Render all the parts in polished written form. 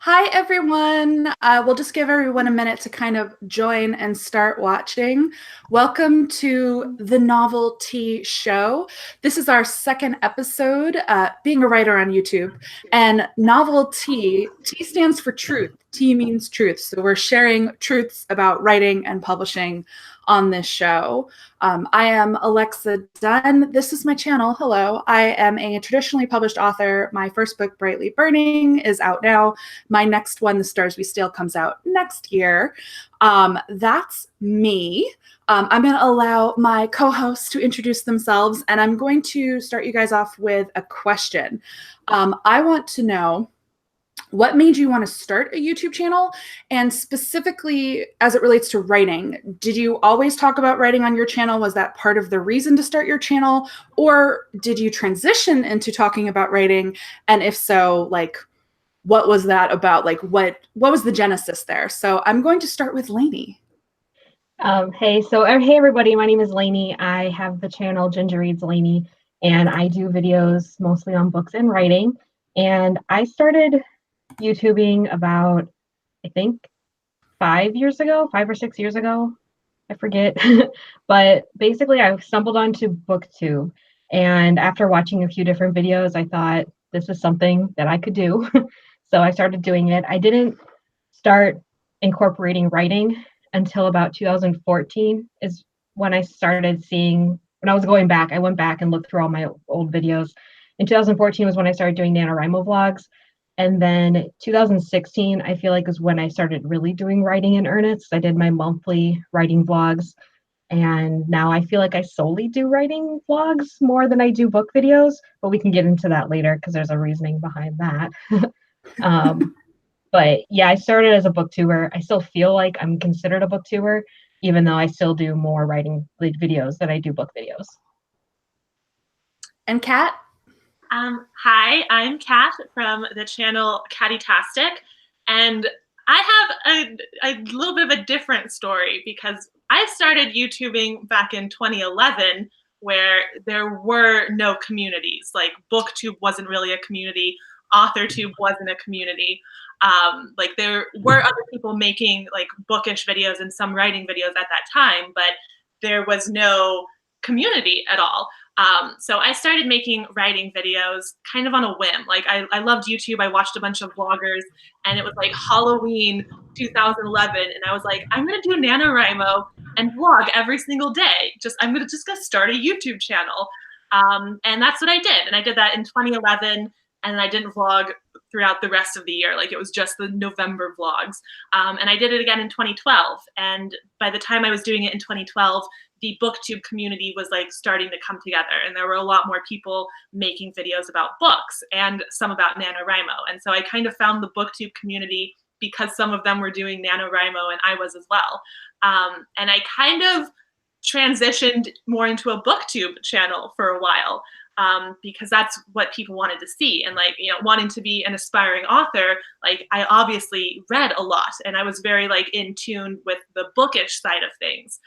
Hi, everyone. We'll just give everyone a minute to kind of join and start watching. Welcome to the Novelty Show. This is our second episode, being a writer on YouTube. And novelty, T stands for truth. T means truth. So we're sharing truths about writing and publishing on this show. I am Alexa Donne. This is my channel. Hello. I am a traditionally published author. My first book, Brightly Burning, is out now. My next one, The Stars We Steal, comes out next year. That's me. I'm going to allow my co-hosts to introduce themselves, and I'm going to start you guys off with a question. I want to know, what made you want to start a YouTube channel? And specifically, as it relates to writing, did you always talk about writing on your channel? Was that part of the reason to start your channel? Or did you transition into talking about writing? And if so, like, what was that about? Like, what was the genesis there? So I'm going to start with Lainey. Hey everybody, my name is Lainey. I have the channel Ginger Reads Lainey, and I do videos mostly on books and writing. And I started YouTubing about, I think, 5 or 6 years ago. I forget. But basically, I stumbled onto BookTube. And after watching a few different videos, I thought this is something that I could do. So I started doing it. I didn't start incorporating writing until about 2014 is when I started seeing, when I was going back, I went back and looked through all my old videos. In 2014 was when I started doing NaNoWriMo vlogs. And then 2016, I feel like, is when I started really doing writing in earnest. I did my monthly writing vlogs. And now I feel like I solely do writing vlogs more than I do book videos, but we can get into that later because there's a reasoning behind that. But yeah, I started as a booktuber. I still feel like I'm considered a booktuber, even though I still do more writing videos than I do book videos. And Kat? Hi, I'm Kat from the channel Catty-tastic, and I have a little bit of a different story because I started YouTubing back in 2011 where there were no communities. Like, BookTube wasn't really a community, AuthorTube wasn't a community. Like, there were other people making like bookish videos and some writing videos at that time, but there was no community at all. So I started making writing videos kind of on a whim. Like, I loved YouTube. I watched a bunch of vloggers, and it was like Halloween 2011. And I was like, I'm going to do NaNoWriMo and vlog every single day. I'm going to just go start a YouTube channel. And that's what I did. And I did that in 2011. And I didn't vlog throughout the rest of the year. Like, it was just the November vlogs. And I did it again in 2012. And by the time I was doing it in 2012, the BookTube community was like starting to come together, and there were a lot more people making videos about books and some about NaNoWriMo. And so I kind of found the BookTube community because some of them were doing NaNoWriMo and I was as well. And I kind of transitioned more into a BookTube channel for a while. Because that's what people wanted to see. And like, wanting to be an aspiring author, like, I obviously read a lot and I was very like in tune with the bookish side of things.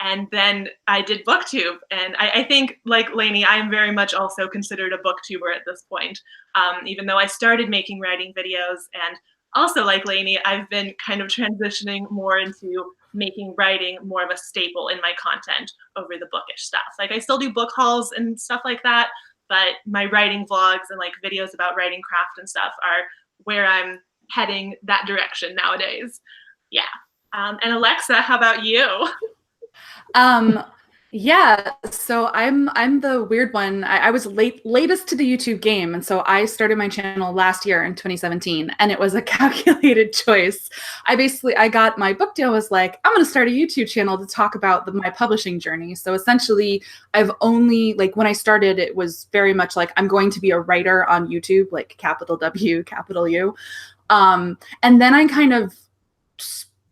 And then I did BookTube, and I think, like Lainey, I am very much also considered a booktuber at this point, even though I started making writing videos. And also, like Lainey, I've been kind of transitioning more into making writing more of a staple in my content over the bookish stuff. Like, I still do book hauls and stuff like that, but my writing vlogs and like videos about writing craft and stuff are where I'm heading that direction nowadays. Yeah. And Alexa, how about you? Yeah, so I'm the weird one. I was latest to the YouTube game, and so I started my channel last year in 2017, and it was a calculated choice. I got my book deal, was like, I'm going to start a YouTube channel to talk about my publishing journey. So essentially, I've only, like, when I started, it was very much like, I'm going to be a writer on YouTube, like capital W, capital U. And then I kind of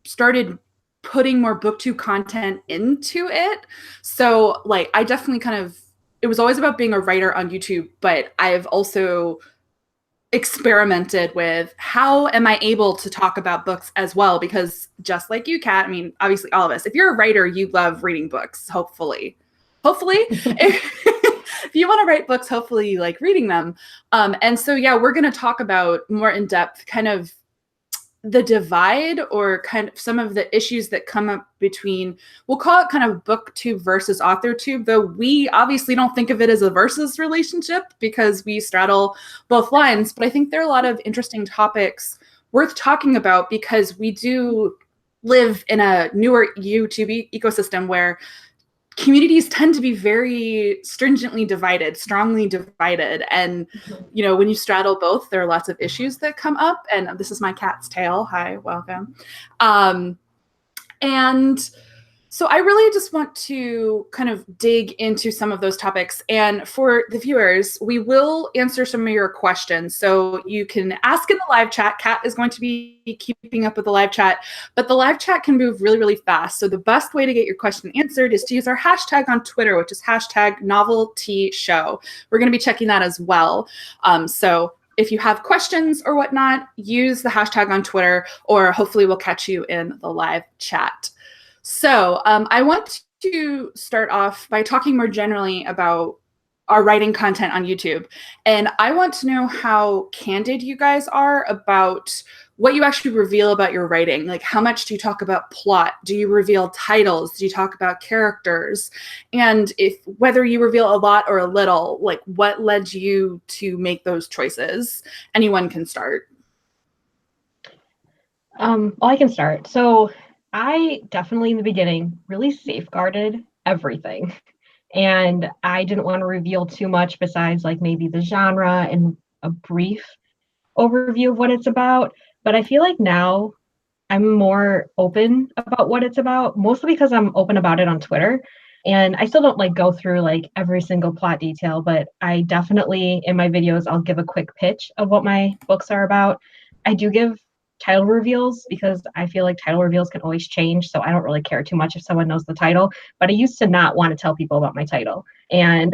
started putting more BookTube content into it. So like, I definitely it was always about being a writer on YouTube, but I've also experimented with how am I able to talk about books as well? Because just like you, Kat, I mean, obviously all of us, if you're a writer, you love reading books, hopefully. if you want to write books, hopefully you like reading them. And so, yeah, we're going to talk about more in depth kind of the divide or kind of some of the issues that come up between, we'll call it kind of booktube versus authortube, though we obviously don't think of it as a versus relationship because we straddle both lines. But I think there are a lot of interesting topics worth talking about because we do live in a newer YouTube ecosystem where communities tend to be very stringently divided, strongly divided. And, you know, when you straddle both, there are lots of issues that come up. And this is my cat's tail. Hi, welcome. And so I really just want to kind of dig into some of those topics. And for the viewers, we will answer some of your questions. So you can ask in the live chat. Kat is going to be keeping up with the live chat, but the live chat can move really, really fast. So the best way to get your question answered is to use our hashtag on Twitter, which is hashtag Noveltea Show. We're going to be checking that as well. So if you have questions or whatnot, use the hashtag on Twitter, or hopefully we'll catch you in the live chat. So I want to start off by talking more generally about our writing content on YouTube. And I want to know how candid you guys are about what you actually reveal about your writing. Like, how much do you talk about plot? Do you reveal titles? Do you talk about characters? And if whether you reveal a lot or a little, like what led you to make those choices? Anyone can start. Well, I can start. So I definitely in the beginning really safeguarded everything. And I didn't want to reveal too much besides like maybe the genre and a brief overview of what it's about. But I feel like now I'm more open about what it's about, mostly because I'm open about it on Twitter. And I still don't like go through like every single plot detail, but I definitely in my videos, I'll give a quick pitch of what my books are about. I do give title reveals because I feel like title reveals can always change. So I don't really care too much if someone knows the title, but I used to not want to tell people about my title. And,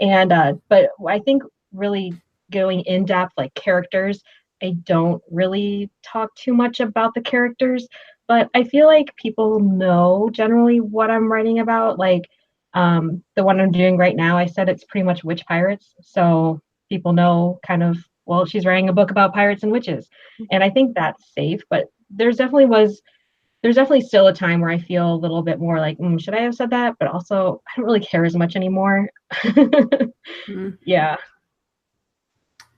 but I think really going in depth, like characters, I don't really talk too much about the characters, but I feel like people know generally what I'm writing about. Like the one I'm doing right now, I said it's pretty much witch pirates. So people know kind of, well, she's writing a book about pirates and witches. And I think that's safe, but there's definitely still a time where I feel a little bit more like, should I have said that? But also I don't really care as much anymore. Yeah.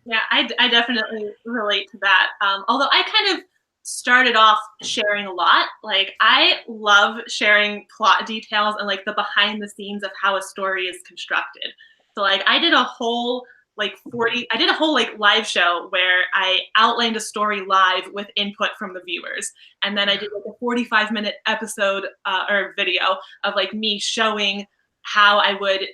Yeah, I definitely relate to that. Although I kind of started off sharing a lot. Like, I love sharing plot details and like the behind the scenes of how a story is constructed. So like I did a whole live show where I outlined a story live with input from the viewers. And then I did like a 45-minute episode or video of like me showing how I would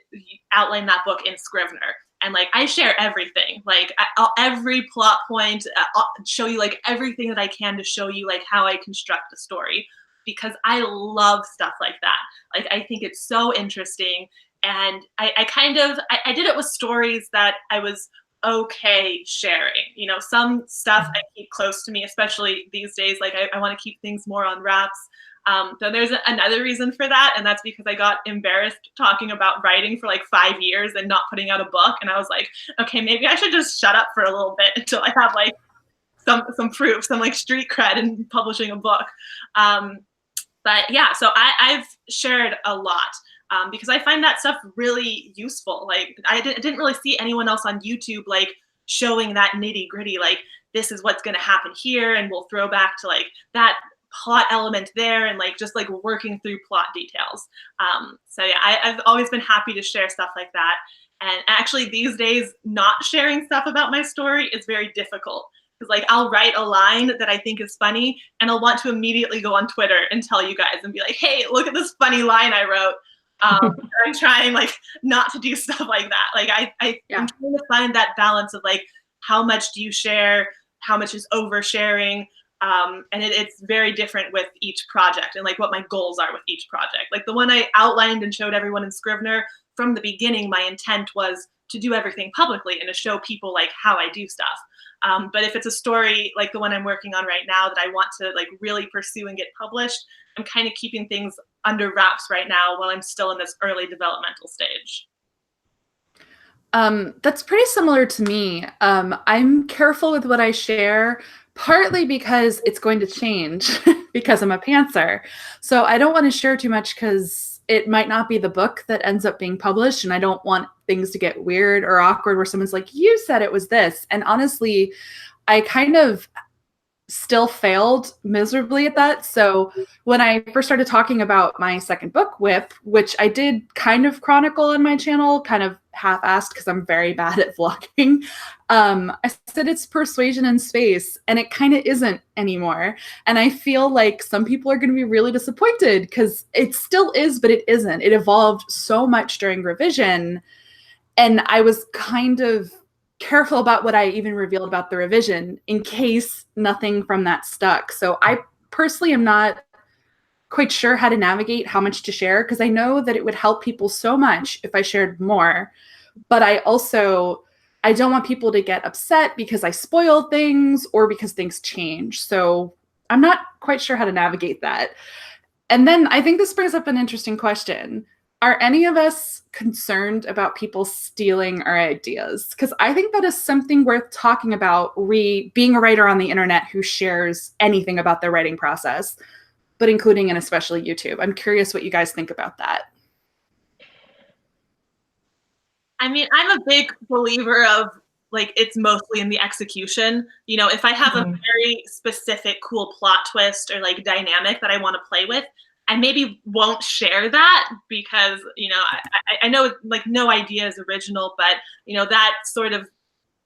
outline that book in Scrivener. And like I share everything, like every plot point, I'll show you like everything that I can to show you like how I construct the story, because I love stuff like that. Like I think it's so interesting. And I did it with stories that I was okay sharing. You know, some stuff I keep close to me, especially these days. Like I want to keep things more on wraps. So there's another reason for that, and that's because I got embarrassed talking about writing for like 5 years and not putting out a book. And I was like, okay, maybe I should just shut up for a little bit until I have like some proof, some like street cred in publishing a book. But yeah, so I've shared a lot. Because I find that stuff really useful. Like I didn't really see anyone else on YouTube like showing that nitty gritty, like this is what's going to happen here, and we'll throw back to like that plot element there, and like just like working through plot details. So yeah, I've always been happy to share stuff like that. And actually these days, not sharing stuff about my story is very difficult. Because like I'll write a line that I think is funny, and I'll want to immediately go on Twitter and tell you guys and be like, hey, look at this funny line I wrote. I'm trying like not to do stuff like that. Like I'm trying to find that balance of like how much do you share, how much is oversharing, and it's very different with each project and like what my goals are with each project. Like the one I outlined and showed everyone in Scrivener, from the beginning, my intent was to do everything publicly and to show people like how I do stuff. But if it's a story like the one I'm working on right now that I want to like really pursue and get published, I'm kind of keeping things under wraps right now while I'm still in this early developmental stage. That's pretty similar to me. I'm careful with what I share, partly because it's going to change because I'm a pantser. So I don't want to share too much because it might not be the book that ends up being published. And I don't want things to get weird or awkward where someone's like, you said it was this. And honestly, I kind of still failed miserably at that. So when I first started talking about my second book, Whip, which I did kind of chronicle on my channel, kind of half-assed because I'm very bad at vlogging, I said it's persuasion in space, and it kind of isn't anymore. And I feel like some people are going to be really disappointed because it still is, but it isn't. It evolved so much during revision, and I was kind of careful about what I even revealed about the revision in case nothing from that stuck. So I personally am not quite sure how to navigate how much to share, because I know that it would help people so much if I shared more. But I don't want people to get upset because I spoil things or because things change. So I'm not quite sure how to navigate that. And then I think this brings up an interesting question. Are any of us concerned about people stealing our ideas? Because I think that is something worth talking about, being a writer on the internet who shares anything about their writing process, but including and especially YouTube. I'm curious what you guys think about that. I mean, I'm a big believer of, like, it's mostly in the execution. You know, if I have a very specific cool plot twist or like dynamic that I want to play with, I maybe won't share that because, you know, I know like no idea is original, but, you know, that sort of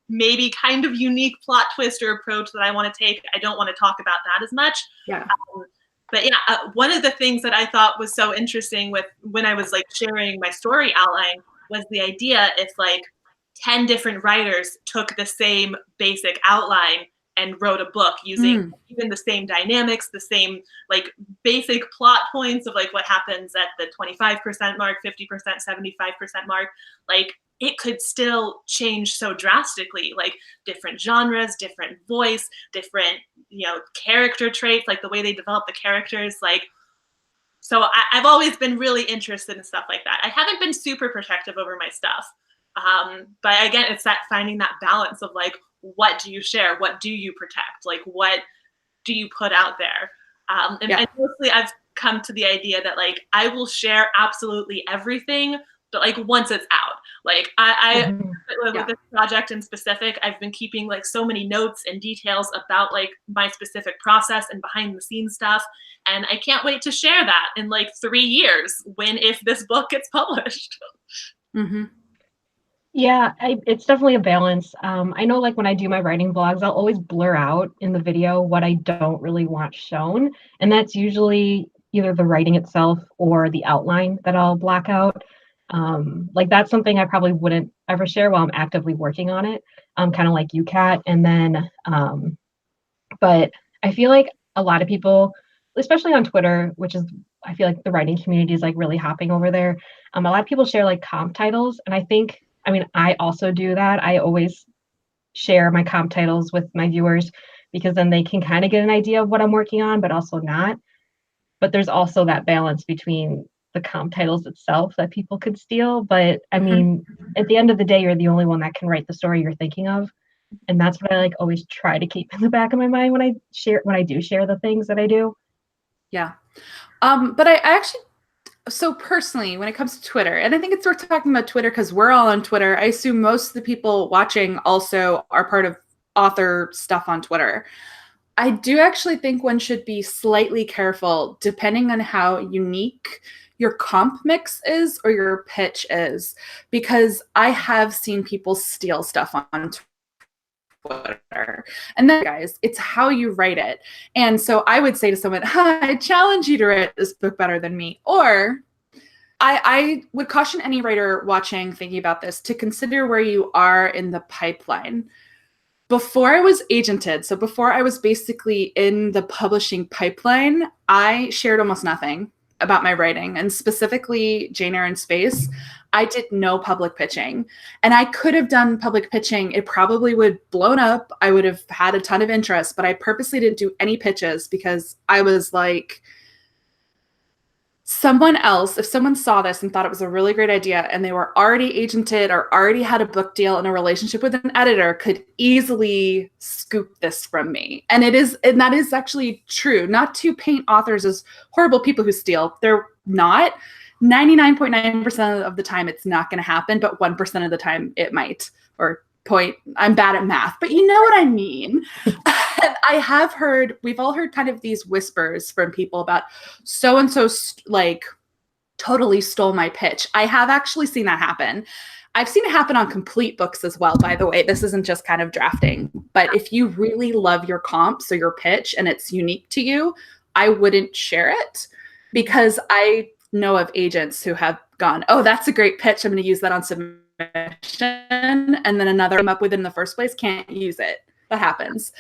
maybe kind of unique plot twist or approach that I want to take, I don't want to talk about that as much. Yeah. But yeah, one of the things that I thought was so interesting with when I was like sharing my story outline was the idea if like 10 different writers took the same basic outline and wrote a book using even the same dynamics, the same like basic plot points of like what happens at the 25% mark, 50%, 75% mark, like it could still change so drastically, like different genres, different voice, different, you know, character traits, like the way they develop the characters, like, so I've always been really interested in stuff like that. I haven't been super protective over my stuff. But again, it's that finding that balance of like, what do you share? What do you protect? Like, what do you put out there? And mostly I've come to the idea that like, I will share absolutely everything, but like once it's out, like with this project in specific, I've been keeping like so many notes and details about like my specific process and behind the scenes stuff. And I can't wait to share that in like 3 years if this book gets published. Yeah, it's definitely a balance. I know like when I do my writing vlogs, I'll always blur out in the video what I don't really want shown. And that's usually either the writing itself or the outline that I'll black out. Like that's something I probably wouldn't ever share while I'm actively working on it. Kind of like you, Kat. And then, but I feel like a lot of people, especially on Twitter, which is, I feel like the writing community is like really hopping over there. A lot of people share like comp titles. And I mean, I also do that. I always share my comp titles with my viewers because then they can kind of get an idea of what I'm working on, but also not. But there's also that balance between the comp titles itself that people could steal. But I mean, at the end of the day, you're the only one that can write the story you're thinking of. And that's what I like always try to keep in the back of my mind when I do share the things that I do. Yeah. But I actually, so personally, when it comes to Twitter, and I think it's worth talking about Twitter because we're all on Twitter. I assume most of the people watching also are part of author stuff on Twitter. I do actually think one should be slightly careful depending on how unique your comp mix is or your pitch is, because I have seen people steal stuff on Twitter. And then, guys, it's how you write it. And so I would say to someone, I challenge you to write this book better than me. Or I would caution any writer watching, thinking about this, to consider where you are in the pipeline. Before I was agented, so before I was basically in the publishing pipeline, I shared almost nothing about my writing, and specifically Jane Eyre in Space. I did no public pitching, and I could have done public pitching. It probably would have blown up. I would have had a ton of interest, but I purposely didn't do any pitches because I was like someone else, if someone saw this and thought it was a really great idea and they were already agented or already had a book deal and a relationship with an editor, could easily scoop this from me. And that is actually true. Not to paint authors as horrible people who steal. They're not. 99.9% of the time it's not going to happen, but 1% of the time it might. Or I'm bad at math, but you know what I mean. We've all heard kind of these whispers from people about so-and-so like totally stole my pitch. I have actually seen that happen. I've seen it happen on complete books as well, by the way. This isn't just kind of drafting, but if you really love your comps or your pitch and it's unique to you, I wouldn't share it, because I know of agents who have gone, oh, that's a great pitch, I'm going to use that on submission, and then another came up with it in the first place, can't use it. That happens.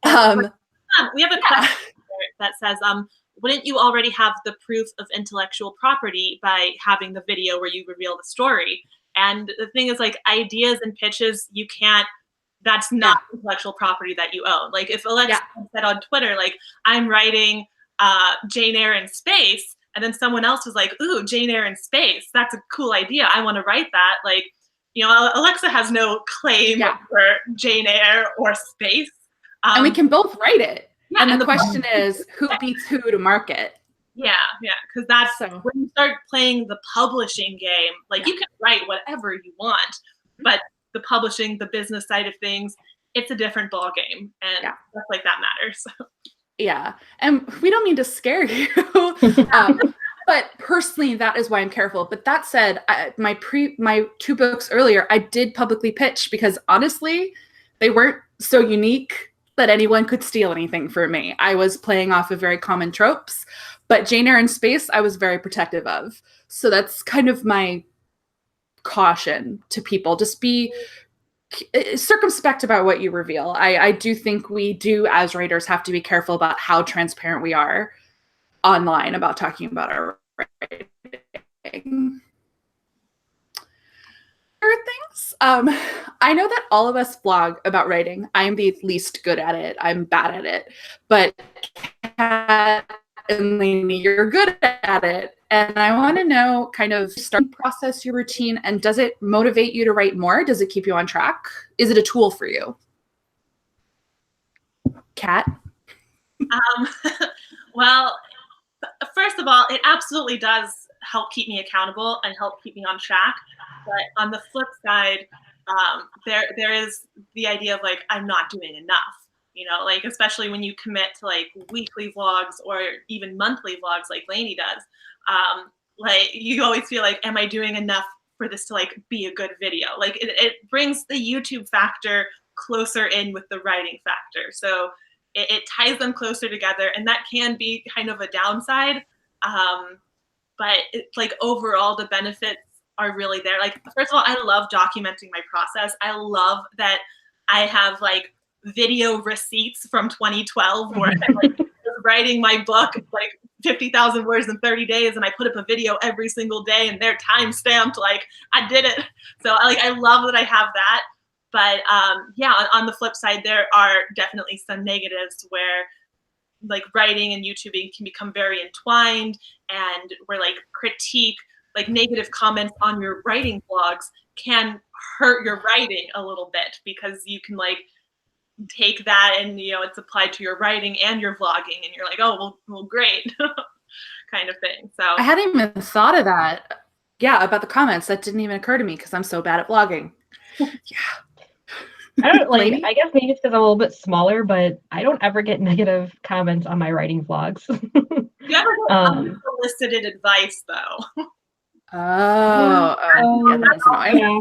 We have a question that says, wouldn't you already have the proof of intellectual property by having the video where you reveal the story? And the thing is, like, ideas and pitches, you can't, that's not intellectual property that you own. Like, if Alexa said on Twitter, like, I'm writing Jane Eyre in space, and then someone else was like, ooh, Jane Eyre in space, that's a cool idea, I want to write that. Like, you know, Alexa has no claim for Jane Eyre or space. And we can both write it. Yeah, and the question is, who beats who to market? Yeah, because that's when you start playing the publishing game, like you can write whatever you want, but the publishing, the business side of things, it's a different ball game, and stuff like that matters. Yeah, and we don't mean to scare you, but personally, that is why I'm careful. But that said, my 2 books earlier, I did publicly pitch because honestly, they weren't so unique that anyone could steal anything from me. I was playing off of very common tropes, but Jane Eyre in space, I was very protective of. So that's kind of my caution to people. Just be circumspect about what you reveal. I do think we do, as writers, have to be careful about how transparent we are online about talking about our writing. Things. I know that all of us vlog about writing. I am the least good at it. I'm bad at it. But Kat and Lainey, you're good at it. And I want to know kind of starting process, your routine, and does it motivate you to write more? Does it keep you on track? Is it a tool for you? Kat? Well, first of all, it absolutely does help keep me accountable and help keep me on track. But on the flip side, there is the idea of like, I'm not doing enough, you know, like, especially when you commit to like weekly vlogs or even monthly vlogs like Lainey does. Like, you always feel like, am I doing enough for this to like be a good video? Like, it brings the YouTube factor closer in with the writing factor. So it ties them closer together, and that can be kind of a downside. But like overall, the benefits are really there. Like, first of all, I love documenting my process. I love that I have like video receipts from 2012 where I'm like writing my book, like 50,000 words in 30 days, and I put up a video every single day, and they're time stamped, like I did it. So I love that I have that. But on the flip side, there are definitely some negatives where like writing and YouTubing can become very entwined, and where like critique, like negative comments on your writing blogs can hurt your writing a little bit, because you can like take that and, you know, it's applied to your writing and your vlogging, and you're like, oh, well great, kind of thing. So I hadn't even thought of that. Yeah, about the comments. That didn't even occur to me because I'm so bad at vlogging. I don't like. I guess maybe it's because I'm a little bit smaller, but I don't ever get negative comments on my writing vlogs. You ever get unsolicited advice though? Yeah, that's annoying. Yeah.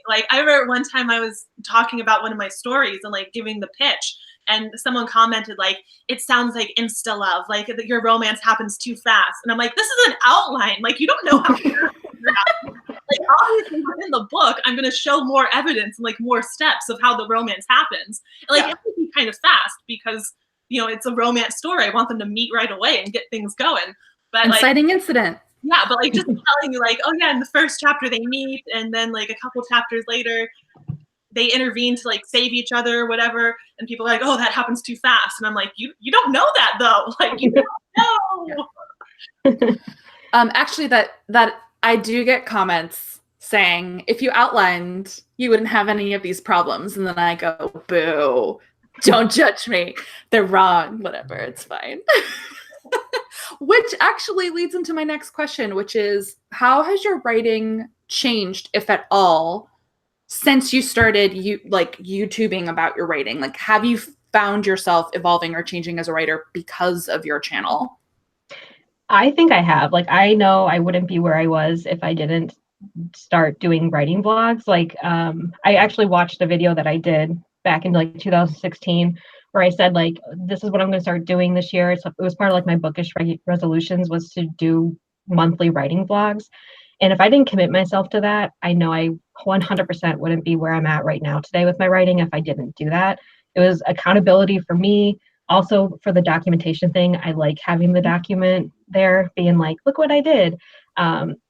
Like, I remember one time I was talking about one of my stories and like giving the pitch, and someone commented like, it sounds like insta love, like your romance happens too fast. And I'm like, this is an outline. Like, you don't know how like, obviously within the book, I'm going to show more evidence and like more steps of how the romance happens. And like, it would be kind of fast because, you know, it's a romance story. I want them to meet right away and get things going. But inciting incident. Yeah, but like just telling you like, oh yeah, in the first chapter they meet, and then like a couple chapters later they intervene to like save each other or whatever, and people are like, oh, that happens too fast. And I'm like, you don't know that though. Like, you don't know. Actually, that I do get comments saying, if you outlined, you wouldn't have any of these problems. And then I go, boo, don't judge me. They're wrong. Whatever, it's fine. Which actually leads into my next question, which is, how has your writing changed, if at all, since you started YouTubing about your writing? Like, have you found yourself evolving or changing as a writer because of your channel? I think I have. Like, I know I wouldn't be where I was if I didn't start doing writing vlogs. Like, I actually watched a video that I did back in like 2016 where I said, like, this is what I'm going to start doing this year. So it was part of like my bookish resolutions was to do monthly writing vlogs. And if I didn't commit myself to that, I know I 100% wouldn't be where I'm at right now today with my writing if I didn't do that. It was accountability for me. Also for the documentation thing, I like having the document there, being like, look what I did.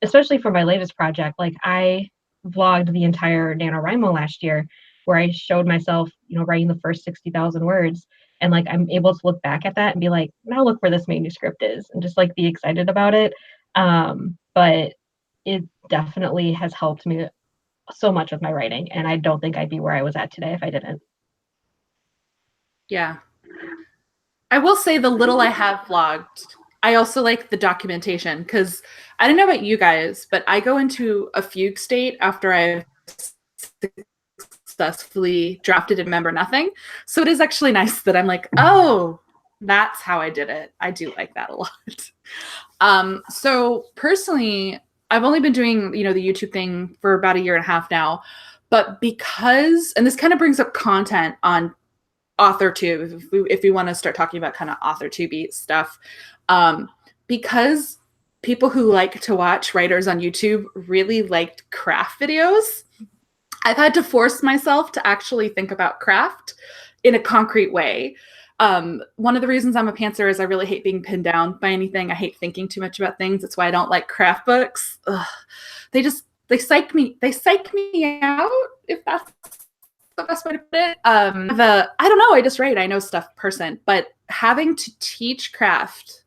Especially for my latest project, like I vlogged the entire NaNoWriMo last year where I showed myself, writing the first 60,000 words. And like, I'm able to look back at that and be like, now look where this manuscript is, and just like be excited about it. But it definitely has helped me so much with my writing. And I don't think I'd be where I was at today if I didn't. Yeah. I will say the little I have vlogged, I also like the documentation, because I don't know about you guys, but I go into a fugue state after I've successfully drafted and remember nothing. So it is actually nice that I'm like, oh, that's how I did it. I do like that a lot. So personally, I've only been doing, the YouTube thing for about 1.5 years now, but because, and this kind of brings up content on AuthorTube, if we want to start talking about kind of AuthorTube stuff, because people who like to watch writers on YouTube really liked craft videos, I've had to force myself to actually think about craft in a concrete way. One of the reasons I'm a pantser is I really hate being pinned down by anything. I hate thinking too much about things. That's why I don't like craft books. Ugh. They psych me out, if that's the best way to put it. I don't know, I just write, I know stuff person, but having to teach craft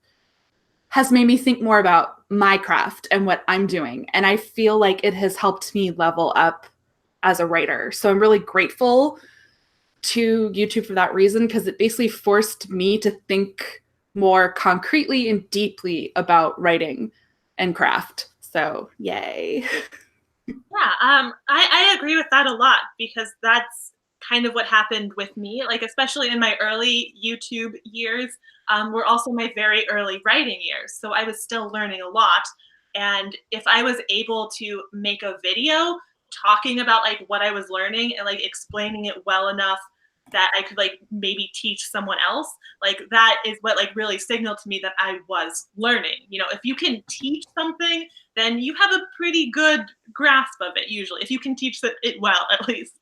has made me think more about my craft and what I'm doing. And I feel like it has helped me level up as a writer. So I'm really grateful to YouTube for that reason, because it basically forced me to think more concretely and deeply about writing and craft. So yay. Yeah, I agree with that a lot, because that's kind of what happened with me, like especially in my early YouTube years, were also my very early writing years. So I was still learning a lot. And if I was able to make a video talking about like what I was learning and like explaining it well enough that I could like maybe teach someone else, like that is what like really signaled to me that I was learning. If you can teach something, then you have a pretty good grasp of it usually, if you can teach it well, at least.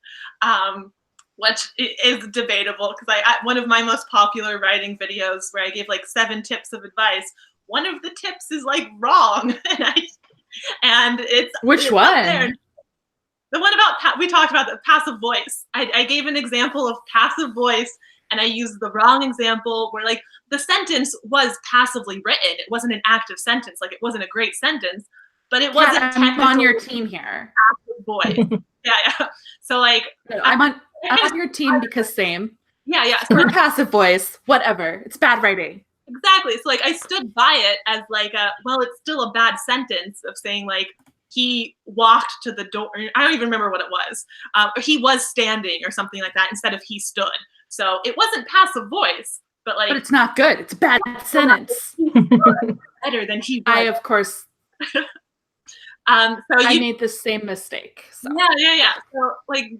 Which is debatable, because one of my most popular writing videos where I gave like 7 tips of advice, one of the tips is like wrong. and it's Which one? The one about, we talked about the passive voice. I gave an example of passive voice, and I used the wrong example where like the sentence was passively written. It wasn't an active sentence. Like it wasn't a great sentence, but it wasn't I'm on your team here. Passive voice. yeah. So like, no, I'm on your team because same. Yeah. So your passive voice, whatever. It's bad writing. Exactly. So like I stood by it as like it's still a bad sentence of saying like, he walked to the door. I don't even remember what it was. Or he was standing or something like that instead of he stood. So it wasn't passive voice, but like. But it's not good. It's a bad sentence. Better than he was. I, of course. I made the same mistake. So. Yeah. So like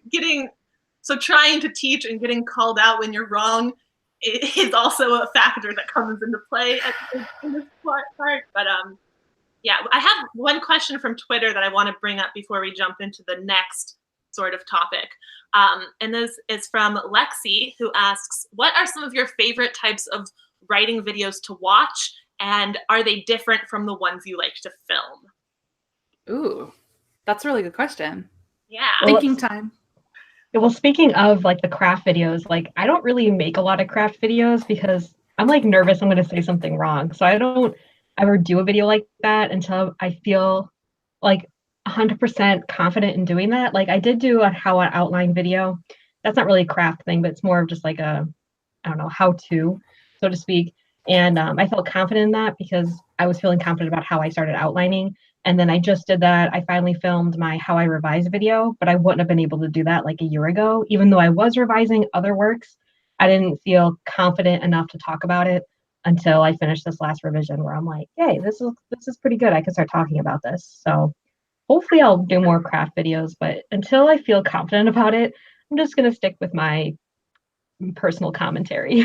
trying to teach and getting called out when you're wrong is also a factor that comes into play in this part. But yeah, I have one question from Twitter that I want to bring up before we jump into the next sort of topic. And this is from Lexi, who asks, what are some of your favorite types of writing videos to watch? And are they different from the ones you like to film? Ooh, that's a really good question. Yeah. Thinking time. Well, speaking of like the craft videos, like I don't really make a lot of craft videos because I'm like nervous I'm going to say something wrong. So I don't ever do a video like that until I feel like 100% confident in doing that. Like I did do a how I outline video. That's not really a craft thing, but it's more of just like a, I don't know, how to, so to speak. And I felt confident in that because I was feeling confident about how I started outlining. And then I just did that. I finally filmed my how I revise video, but I wouldn't have been able to do that like a year ago. Even though I was revising other works, I didn't feel confident enough to talk about it until I finished this last revision where I'm like, hey, this is pretty good. I can start talking about this. So hopefully I'll do more craft videos, but until I feel confident about it, I'm just going to stick with my personal commentary.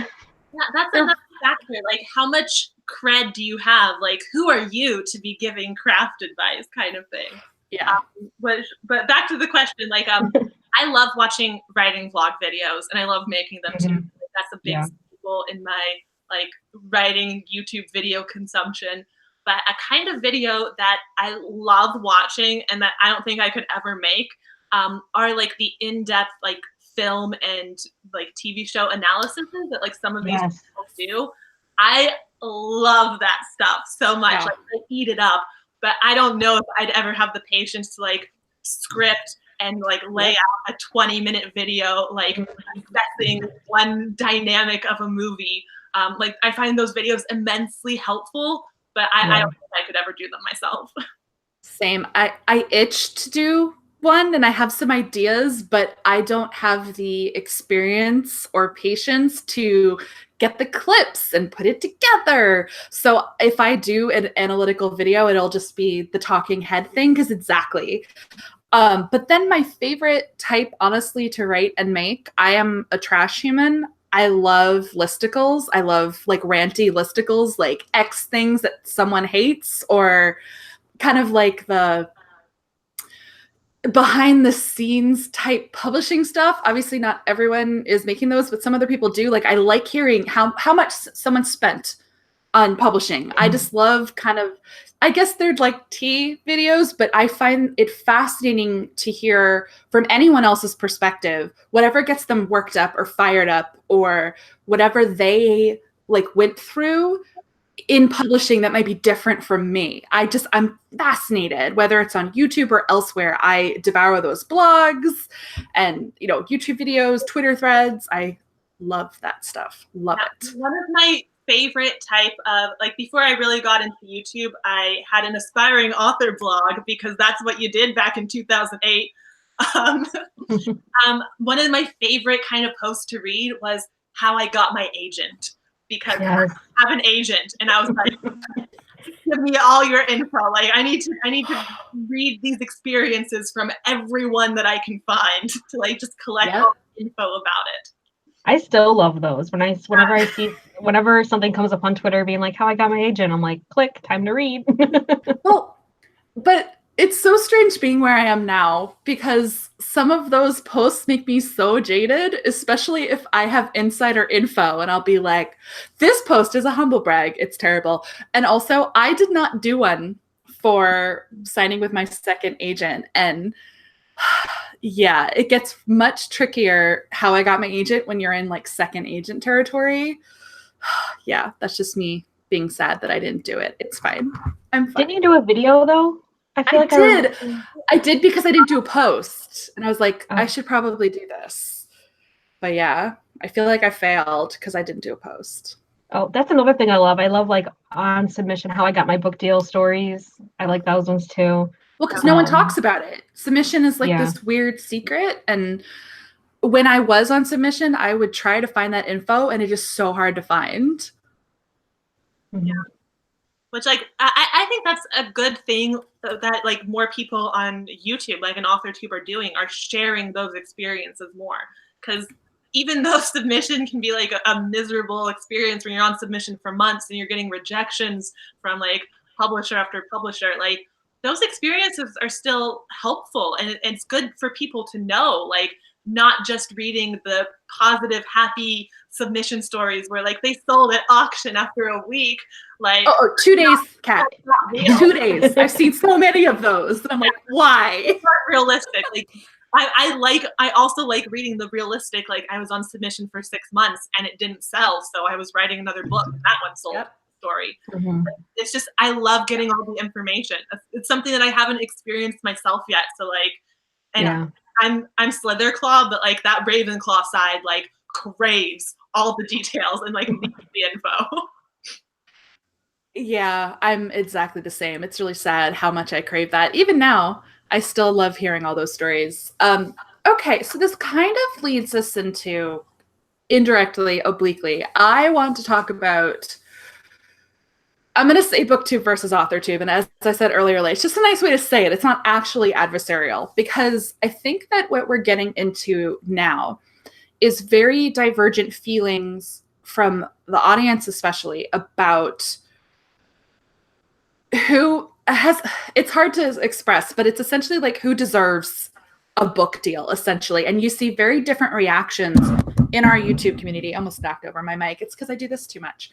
Yeah, that's exactly like how much cred do you have? Like, who are you to be giving craft advice, kind of thing. Yeah. But back to the question, like, I love watching writing vlog videos, and I love making them too. Like, that's a big staple in my like writing YouTube video consumption. But a kind of video that I love watching and that I don't think I could ever make are like the in-depth like film and like TV show analysis that like some of these people do. I love that stuff so much. Yeah. Like I eat it up, but I don't know if I'd ever have the patience to like script and like lay out a 20-minute video like assessing one dynamic of a movie. Like I find those videos immensely helpful, but I don't think I could ever do them myself. Same. I itch to do one and I have some ideas, but I don't have the experience or patience to get the clips and put it together. So if I do an analytical video, it'll just be the talking head thing because exactly. But then my favorite type, honestly, to write and make, I am a trash human. I love listicles. I love like ranty listicles, like X things that someone hates, or kind of like the behind the scenes type publishing stuff. Obviously not everyone is making those, but some other people do. Like I like hearing how much someone spent on publishing. I just love kind of, I guess they're like tea videos, but I find it fascinating to hear from anyone else's perspective, whatever gets them worked up or fired up or whatever they like went through in publishing that might be different from me. I'm fascinated, whether it's on YouTube or elsewhere. I devour those blogs and, you know, YouTube videos, Twitter threads. I love that stuff. Love it. One of my favorite type of, like before I really got into YouTube, I had an aspiring author blog because that's what you did back in 2008. One of my favorite kind of posts to read was how I got my agent, because I have an agent and I was like, give me all your info. Like I need to read these experiences from everyone that I can find to like just collect all the info about it. I still love those. Whenever I see, whenever something comes up on Twitter being like, how I got my agent, I'm like, click, time to read. Well, but it's so strange being where I am now because some of those posts make me so jaded, especially if I have insider info and I'll be like, this post is a humble brag. It's terrible. And also, I did not do one for signing with my second agent. And yeah, it gets much trickier how I got my agent when you're in like second agent territory. Yeah, that's just me being sad that I didn't do it. It's fine. I'm fine. Didn't you do a video though? I did because I didn't do a post. And I was like, I should probably do this. But yeah, I feel like I failed because I didn't do a post. Oh, that's another thing I love. I love like on submission, how I got my book deal stories. I like those ones too. Well, because no one talks about it. Submission is like this weird secret. And when I was on submission, I would try to find that info and it's just so hard to find. Yeah. Which like I think that's a good thing that like more people on YouTube, like an author tube, are doing, are sharing those experiences more. Because even though submission can be like a miserable experience when you're on submission for months and you're getting rejections from like publisher after publisher, like those experiences are still helpful, and it's good for people to know, like not just reading the positive, happy submission stories where like they sold at auction after a week. Like 2 days, Kat. 2 days. I've seen so many of those. And I'm like, why? It's not realistic. Like I also like reading the realistic, like I was on submission for 6 months and it didn't sell, so I was writing another book and that one sold. story. Mhm. It's just, I love getting all the information. It's something that I haven't experienced myself yet. So like, and Yeah. I'm Slitherclaw, but like that Ravenclaw side like craves all the details and like needs the info. Yeah, I'm exactly the same. It's really sad how much I crave that. Even now, I still love hearing all those stories. Okay, so this kind of leads us into, indirectly, obliquely, I want to talk about, I'm going to say booktube versus authortube. And as I said earlier, like, it's just a nice way to say it. It's not actually adversarial, because I think that what we're getting into now is very divergent feelings from the audience, especially about who has, it's hard to express, but it's essentially like who deserves a book deal, essentially. And you see very different reactions in our YouTube community. I almost knocked over my mic. It's because I do this too much.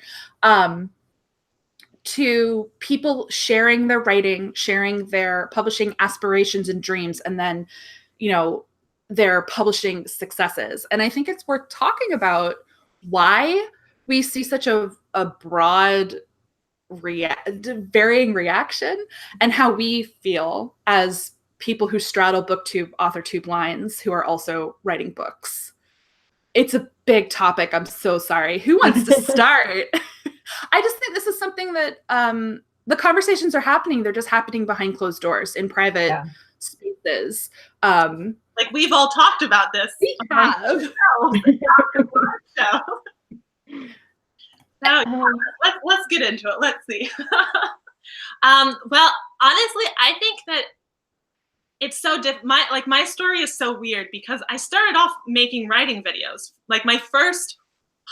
To people sharing their writing, sharing their publishing aspirations and dreams, and then, you know, their publishing successes. And I think it's worth talking about why we see such a broad varying reaction, and how we feel as people who straddle booktube, authortube lines, who are also writing books. It's a big topic. I'm so sorry. Who wants to start? I just think this is something that the conversations are happening. They're just happening behind closed doors in private spaces. Like we've all talked about this. We have. So let's get into it. Let's see. Well, honestly, I think that it's so my story is so weird, because I started off making writing videos. Like my first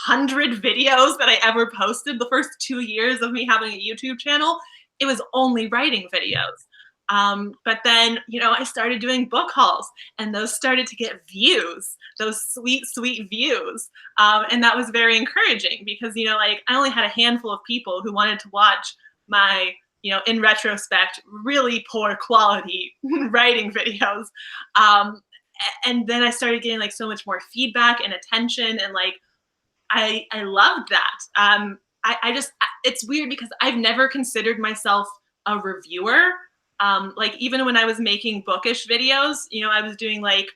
100 videos that I ever posted, the first 2 years of me having a YouTube channel, it was only writing videos. But then, you know, I started doing book hauls, and those started to get views, those sweet, sweet views. And that was very encouraging, because, you know, like I only had a handful of people who wanted to watch my, you know, in retrospect, really poor quality writing videos. And then I started getting like so much more feedback and attention, and like, I loved that. I just, it's weird because I've never considered myself a reviewer. Like even when I was making bookish videos, you know, I was doing like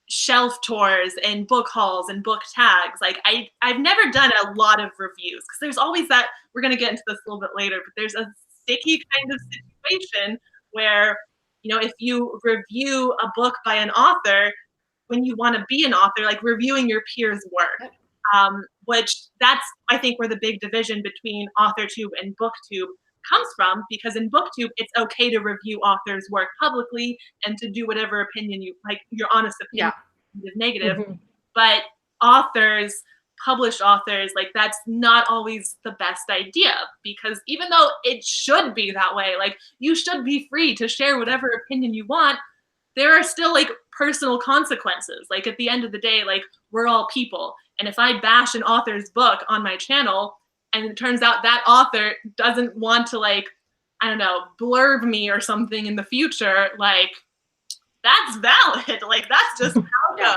shelf tours and book hauls and book tags. Like I've never done a lot of reviews, because there's always that, we're going to get into this a little bit later, but there's a sticky kind of situation where, you know, if you review a book by an author, when you want to be an author, like reviewing your peers' work, which that's, I think, where the big division between authortube and booktube comes from, because in booktube it's okay to review authors' work publicly and to do whatever opinion you like, your honest opinion is negative. But authors, published authors, like that's not always the best idea, because even though it should be that way, like you should be free to share whatever opinion you want, there are still like personal consequences. Like at the end of the day, like we're all people, and if I bash an author's book on my channel, and it turns out that author doesn't want to, like, I don't know, blurb me or something in the future, like, that's valid. Like, that's just how it goes.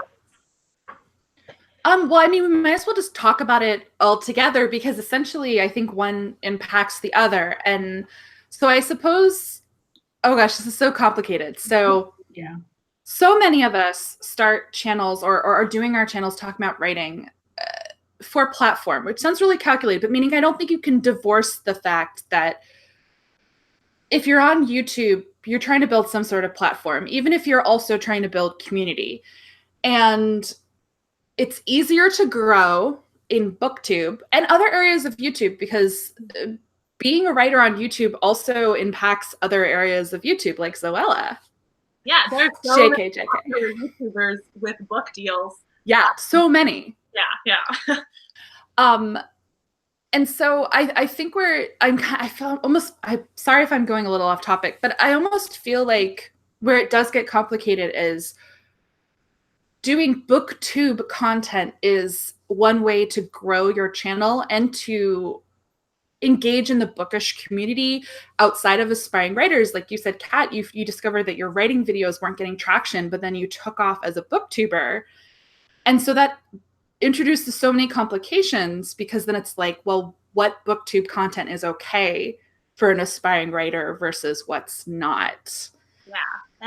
Well, I mean, we might as well just talk about it all together, because essentially I think one impacts the other. And so I suppose, oh gosh, this is so complicated. So yeah, so many of us start channels or are doing our channels talking about writing for platform, which sounds really calculated, but meaning I don't think you can divorce the fact that if you're on YouTube, you're trying to build some sort of platform, even if you're also trying to build community. And it's easier to grow in BookTube and other areas of YouTube, because being a writer on YouTube also impacts other areas of YouTube, like Zoella. Yeah, there's so many YouTubers with book deals. Yeah, so many. Yeah. And so I think I'm sorry if I'm going a little off topic, but I almost feel like where it does get complicated is doing BookTube content is one way to grow your channel and to engage in the bookish community outside of aspiring writers. Like you said, Kat, you discovered that your writing videos weren't getting traction, but then you took off as a booktuber. And so that introduces so many complications, because then it's like, well, what booktube content is okay for an aspiring writer versus what's not. Yeah.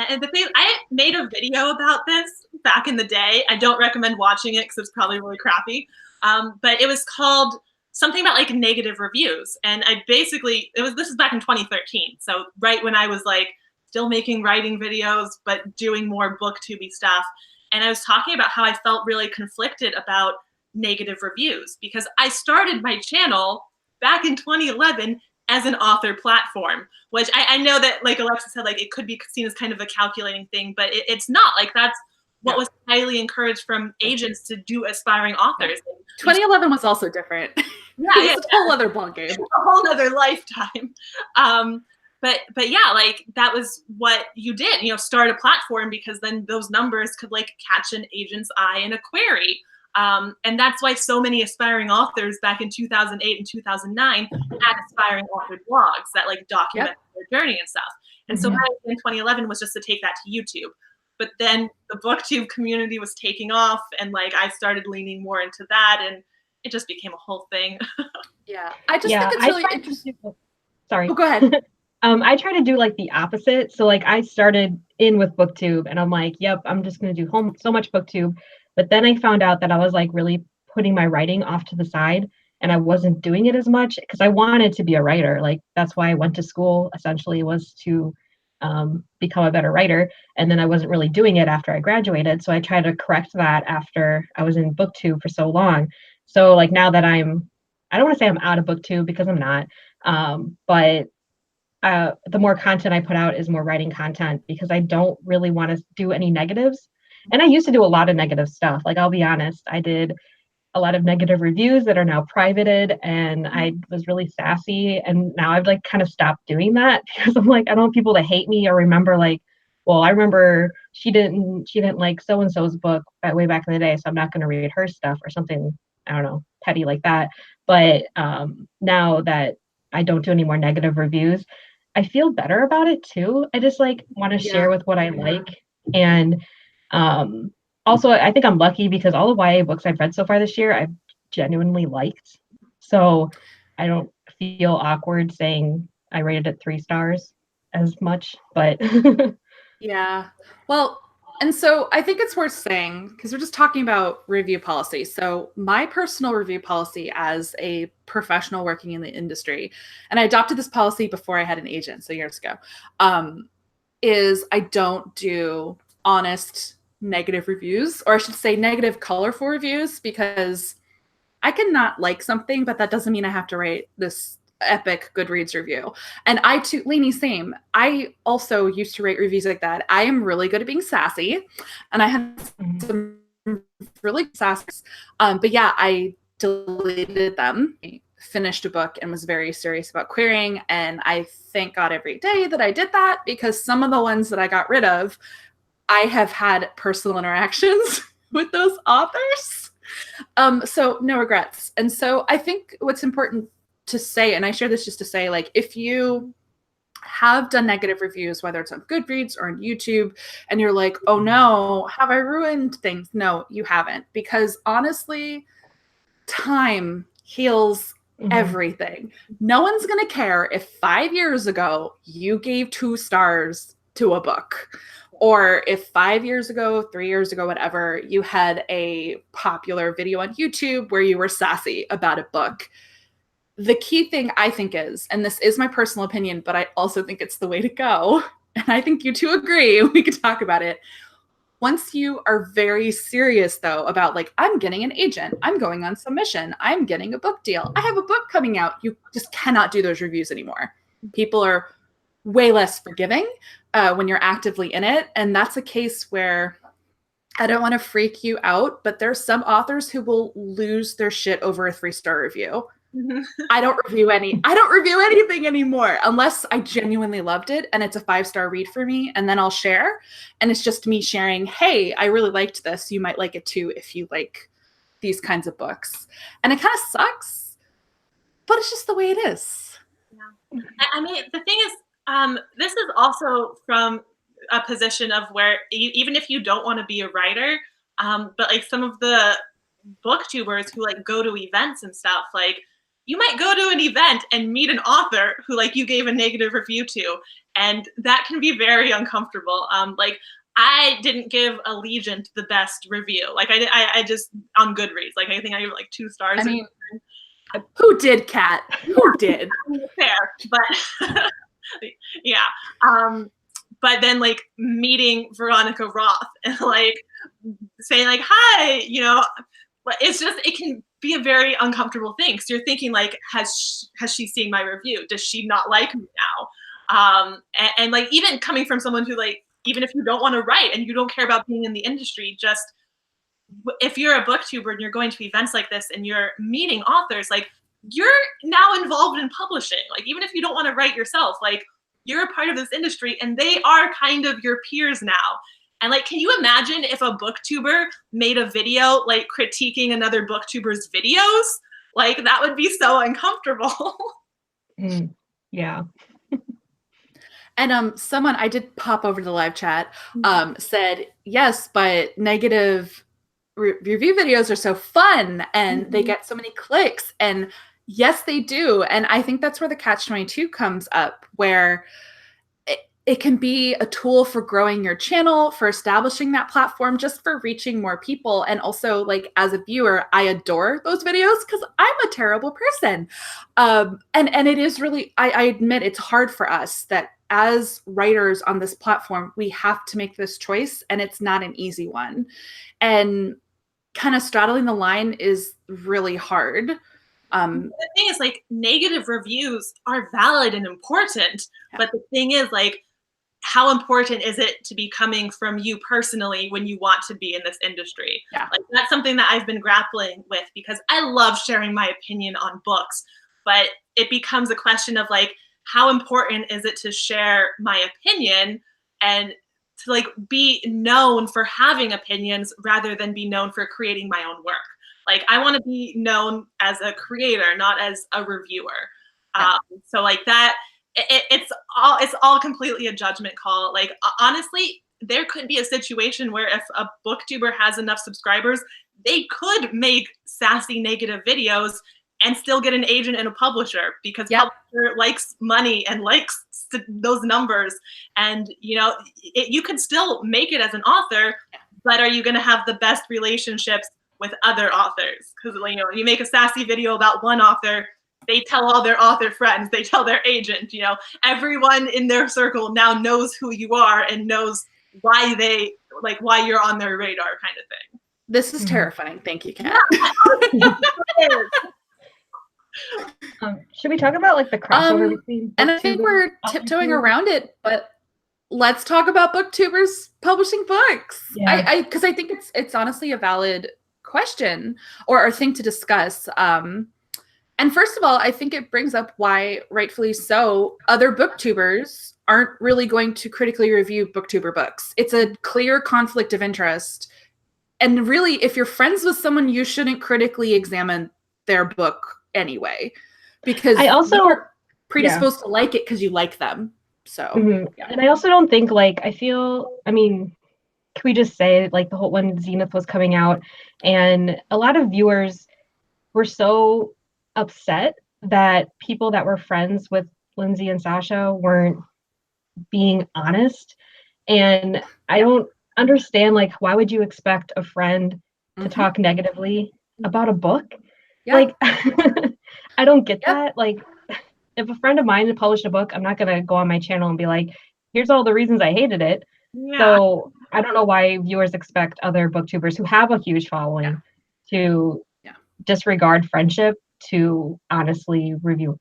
And the thing, I made a video about this back in the day. I don't recommend watching it because it's probably really crappy. But it was called something about like negative reviews. And I basically, this is back in 2013. So right when I was like still making writing videos, but doing more booktubey stuff. And I was talking about how I felt really conflicted about negative reviews because I started my channel back in 2011 as an author platform, which I know that, like Alexa said, like it could be seen as kind of a calculating thing, but it's not. Like that's what was highly encouraged from agents to do aspiring authors. 2011 was also different. Yeah, it's a whole other ballgame. A whole other lifetime. But yeah, like that was what you did, start a platform because then those numbers could like catch an agent's eye in a query. And that's why so many aspiring authors back in 2008 and 2009 had aspiring author blogs that like document their journey and stuff. And so my idea in 2011 was just to take that to YouTube. But then the booktube community was taking off and like I started leaning more into that and it just became a whole thing. Yeah. I just think it's really interesting. Sorry. Oh, go ahead. I try to do like the opposite. So like I started in with booktube and I'm like, yep, I'm just going to do so much booktube. But then I found out that I was like really putting my writing off to the side and I wasn't doing it as much because I wanted to be a writer. Like that's why I went to school essentially was to become a better writer. And then I wasn't really doing it after I graduated. So I tried to correct that after I was in booktube for so long. So like now that I don't want to say I'm out of booktube because I'm not, but the more content I put out is more writing content because I don't really want to do any negatives. And I used to do a lot of negative stuff. Like, I'll be honest, I did a lot of negative reviews that are now privated and I was really sassy. And now I've like kind of stopped doing that because I'm like, I don't want people to hate me or remember like, well, I remember she didn't like so-and-so's book way back in the day. So I'm not going to read her stuff or something, I don't know, petty like that. But now that I don't do any more negative reviews, I feel better about it too. I just like want to share with what I like. And also, I think I'm lucky because all the YA books I've read so far this year, I've genuinely liked. So I don't feel awkward saying I rated it 3 stars as much, but yeah. Well, and so I think it's worth saying, because we're just talking about review policy. So my personal review policy as a professional working in the industry, and I adopted this policy before I had an agent, so years ago, is I don't do honest negative reviews, or I should say negative colorful reviews, because I can not like something, but that doesn't mean I have to write this epic Goodreads review. And I too, Lainey, same. I also used to write reviews like that. I am really good at being sassy, and I had some really sassy. But yeah, I deleted them. I finished a book and was very serious about querying, and I thank God every day that I did that, because some of the ones that I got rid of, I have had personal interactions with those authors. So no regrets. And so I think what's important to say, and I share this just to say, like, if you have done negative reviews, whether it's on Goodreads or on YouTube, and you're like, oh no, have I ruined things? No, you haven't. Because honestly, time heals everything. No one's going to care if 5 years ago you gave 2 stars to a book, or if 5 years ago, 3 years ago, whatever, you had a popular video on YouTube where you were sassy about a book. The key thing I think is, and this is my personal opinion, but I also think it's the way to go, and I think you two agree, we could talk about it. Once you are very serious, though, about like, I'm getting an agent, I'm going on submission, I'm getting a book deal, I have a book coming out, you just cannot do those reviews anymore. People are way less forgiving when you're actively in it. And that's a case where, I don't want to freak you out, but there's some authors who will lose their shit over a 3-star review. I don't review anything anymore unless I genuinely loved it and it's a 5-star read for me, and then I'll share. And it's just me sharing, hey, I really liked this. You might like it too if you like these kinds of books. And it kind of sucks, but it's just the way it is. Yeah. I mean, the thing is, this is also from a position of where even if you don't want to be a writer, but like some of the booktubers who like go to events and stuff, like you might go to an event and meet an author who like you gave a negative review to, and that can be very uncomfortable. Like I didn't give Allegiant the best review. Like I just on Goodreads. Like I think I gave it like 2 stars. I mean, who did, Kat? Who did? Fair, but yeah. But then like meeting Veronica Roth and like saying like, hi, you know, it's just, it can be a very uncomfortable thing. So you're thinking like, has she seen my review? Does she not like me now? And like, even coming from someone who like, even if you don't want to write and you don't care about being in the industry, just if you're a booktuber and you're going to events like this and you're meeting authors, like you're now involved in publishing. Like, even if you don't want to write yourself, like you're a part of this industry and they are kind of your peers now. And like, can you imagine if a booktuber made a video like critiquing another booktuber's videos? Like that would be so uncomfortable. Yeah. And someone, I did pop over to the live chat, said, yes, but negative review videos are so fun and they get so many clicks. And yes, they do. And I think that's where the catch-22 comes up, where it can be a tool for growing your channel, for establishing that platform, just for reaching more people. And also, like, as a viewer, I adore those videos because I'm a terrible person. And it is really, I admit it's hard for us that as writers on this platform, we have to make this choice, and it's not an easy one. And kind of straddling the line is really hard. The thing is, like, negative reviews are valid and important, but the thing is, like, how important is it to be coming from you personally when you want to be in this industry? Yeah. Like, that's something that I've been grappling with, because I love sharing my opinion on books, but it becomes a question of like, how important is it to share my opinion and to like be known for having opinions rather than be known for creating my own work? Like, I want to be known as a creator, not as a reviewer. Yeah. So like that, it's all completely a judgment call. Like, honestly, there could be a situation where if a booktuber has enough subscribers, they could make sassy negative videos and still get an agent and a publisher, because publisher likes money and likes those numbers. And, you know, you could still make it as an author, but are you going to have the best relationships with other authors? Because, you know, you make a sassy video about one author, they tell all their author friends, they tell their agent, you know, everyone in their circle now knows who you are and knows why they, like, why you're on their radar, kind of thing. This is terrifying. Thank you, Kat. Should we talk about like the crossover between and I think we're tiptoeing around it, but let's talk about booktubers publishing books. Yeah. Because I think it's honestly a valid question or a thing to discuss. And first of all, I think it brings up why, rightfully so, other booktubers aren't really going to critically review booktuber books. It's a clear conflict of interest. And really, if you're friends with someone, you shouldn't critically examine their book anyway, because I also you're predisposed to like it because you like them. So and I also don't think, like, I mean, can we just say, like, the whole when Zenith was coming out and a lot of viewers were so upset that people that were friends with Lindsay and Sasha weren't being honest, and I don't understand, like, why would you expect a friend to talk negatively about a book? Like, I don't get that. Like, if a friend of mine had published a book, I'm not gonna go on my channel and be like, here's all the reasons I hated it. So I don't know why viewers expect other booktubers who have a huge following to disregard friendship to honestly review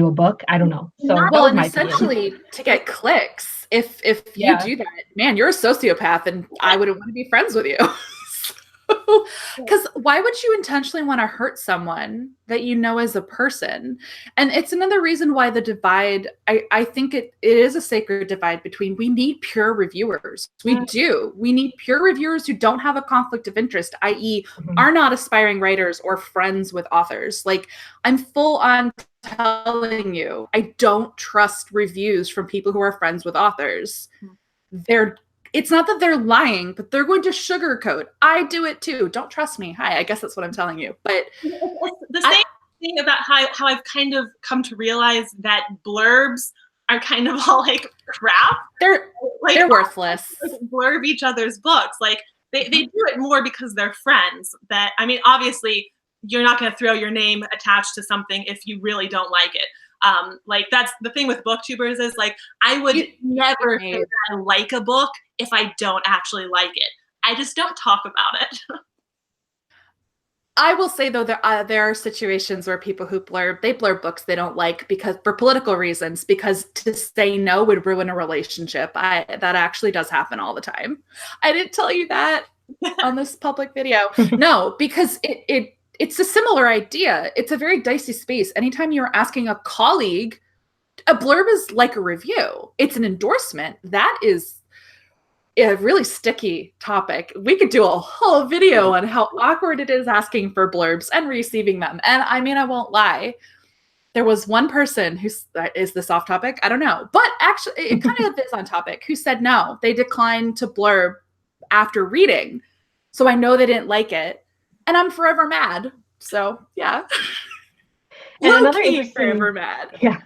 a book. I don't know. So well, and essentially to get clicks, if you do that, man, you're a sociopath, and I wouldn't want to be friends with you. Because why would you intentionally want to hurt someone that you know as a person? And it's another reason why the divide, I think it is a sacred divide between, we need pure reviewers. We do. We need pure reviewers who don't have a conflict of interest, i.e. are not aspiring writers or friends with authors. Like, I'm full on telling you, I don't trust reviews from people who are friends with authors. It's not that they're lying, but they're going to sugarcoat. I do it too. Don't trust me. Hi, I guess that's what I'm telling you. But the same thing about how I've kind of come to realize that blurbs are kind of all like crap. They're worthless. Like, blurb each other's books. Like they do it more because they're friends. That, I mean, obviously you're not going to throw your name attached to something if you really don't like it. Like that's the thing with booktubers is like, I would never say that I like a book if I don't actually like it. I just don't talk about it. I will say though, there are situations where people who they blurb books they don't like because for political reasons, because to say no would ruin a relationship. That actually does happen all the time. I didn't tell you that on this public video. No, because it's a similar idea. It's a very dicey space. Anytime you're asking a colleague, a blurb is like a review. It's an endorsement. That is a really sticky topic. We could do a whole video on how awkward it is asking for blurbs and receiving them. And I mean, I won't lie. There was one person is this off topic? I don't know. But actually, it kind of is on topic, who said no. They declined to blurb after reading. So I know they didn't like it. And I'm forever mad. So, yeah. And another interesting, forever mad. Yeah.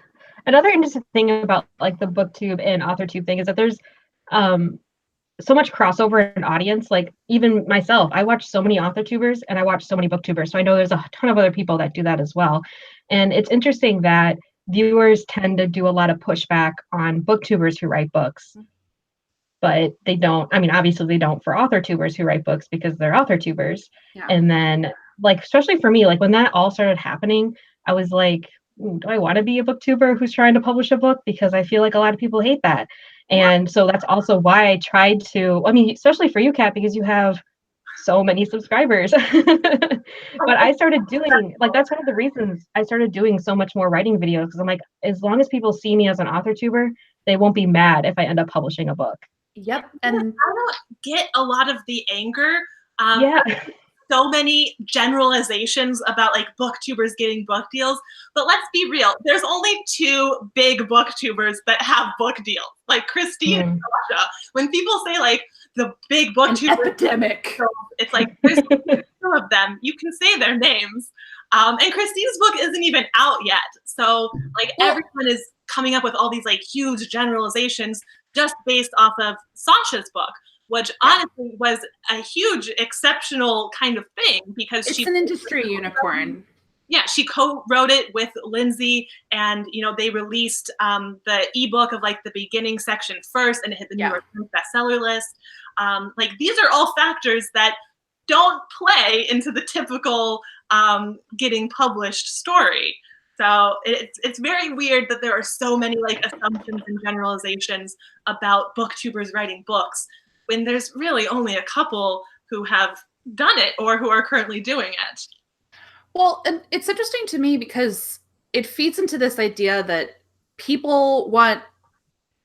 Another interesting thing about like the booktube and authortube thing is that there's so much crossover in audience. Like even myself, I watch so many authortubers and I watch so many booktubers. So I know there's a ton of other people that do that as well. And it's interesting that viewers tend to do a lot of pushback on booktubers who write books. But they don't, I mean, obviously they don't for authortubers who write books because they're authortubers. Yeah. And then like, especially for me, like when that all started happening, I was like, do I want to be a booktuber who's trying to publish a book? Because I feel like a lot of people hate that. And so that's also why I tried to, I mean, especially for you, Kat, because you have so many subscribers. But I started doing, like, that's one of the reasons I started doing so much more writing videos, because I'm like, as long as people see me as an authortuber, they won't be mad if I end up publishing a book. Yep. And I don't get a lot of the anger. Yeah. So many generalizations about like booktubers getting book deals, but let's be real. There's only 2 big booktubers that have book deals, like Christine and Sasha. When people say like the big booktubers, epidemic, it's like there's 2 of them. You can say their names. And Christine's book isn't even out yet. So like everyone is coming up with all these like huge generalizations just based off of Sasha's book, which honestly was a huge, exceptional kind of thing because it's an industry unicorn. Yeah, she co-wrote it with Lindsay, and you know they released the ebook of like the beginning section first, and it hit the New York Times bestseller list. Like these are all factors that don't play into the typical getting published story. So it's very weird that there are so many like assumptions and generalizations about booktubers writing books, when there's really only a couple who have done it or who are currently doing it. Well, and it's interesting to me because it feeds into this idea that people want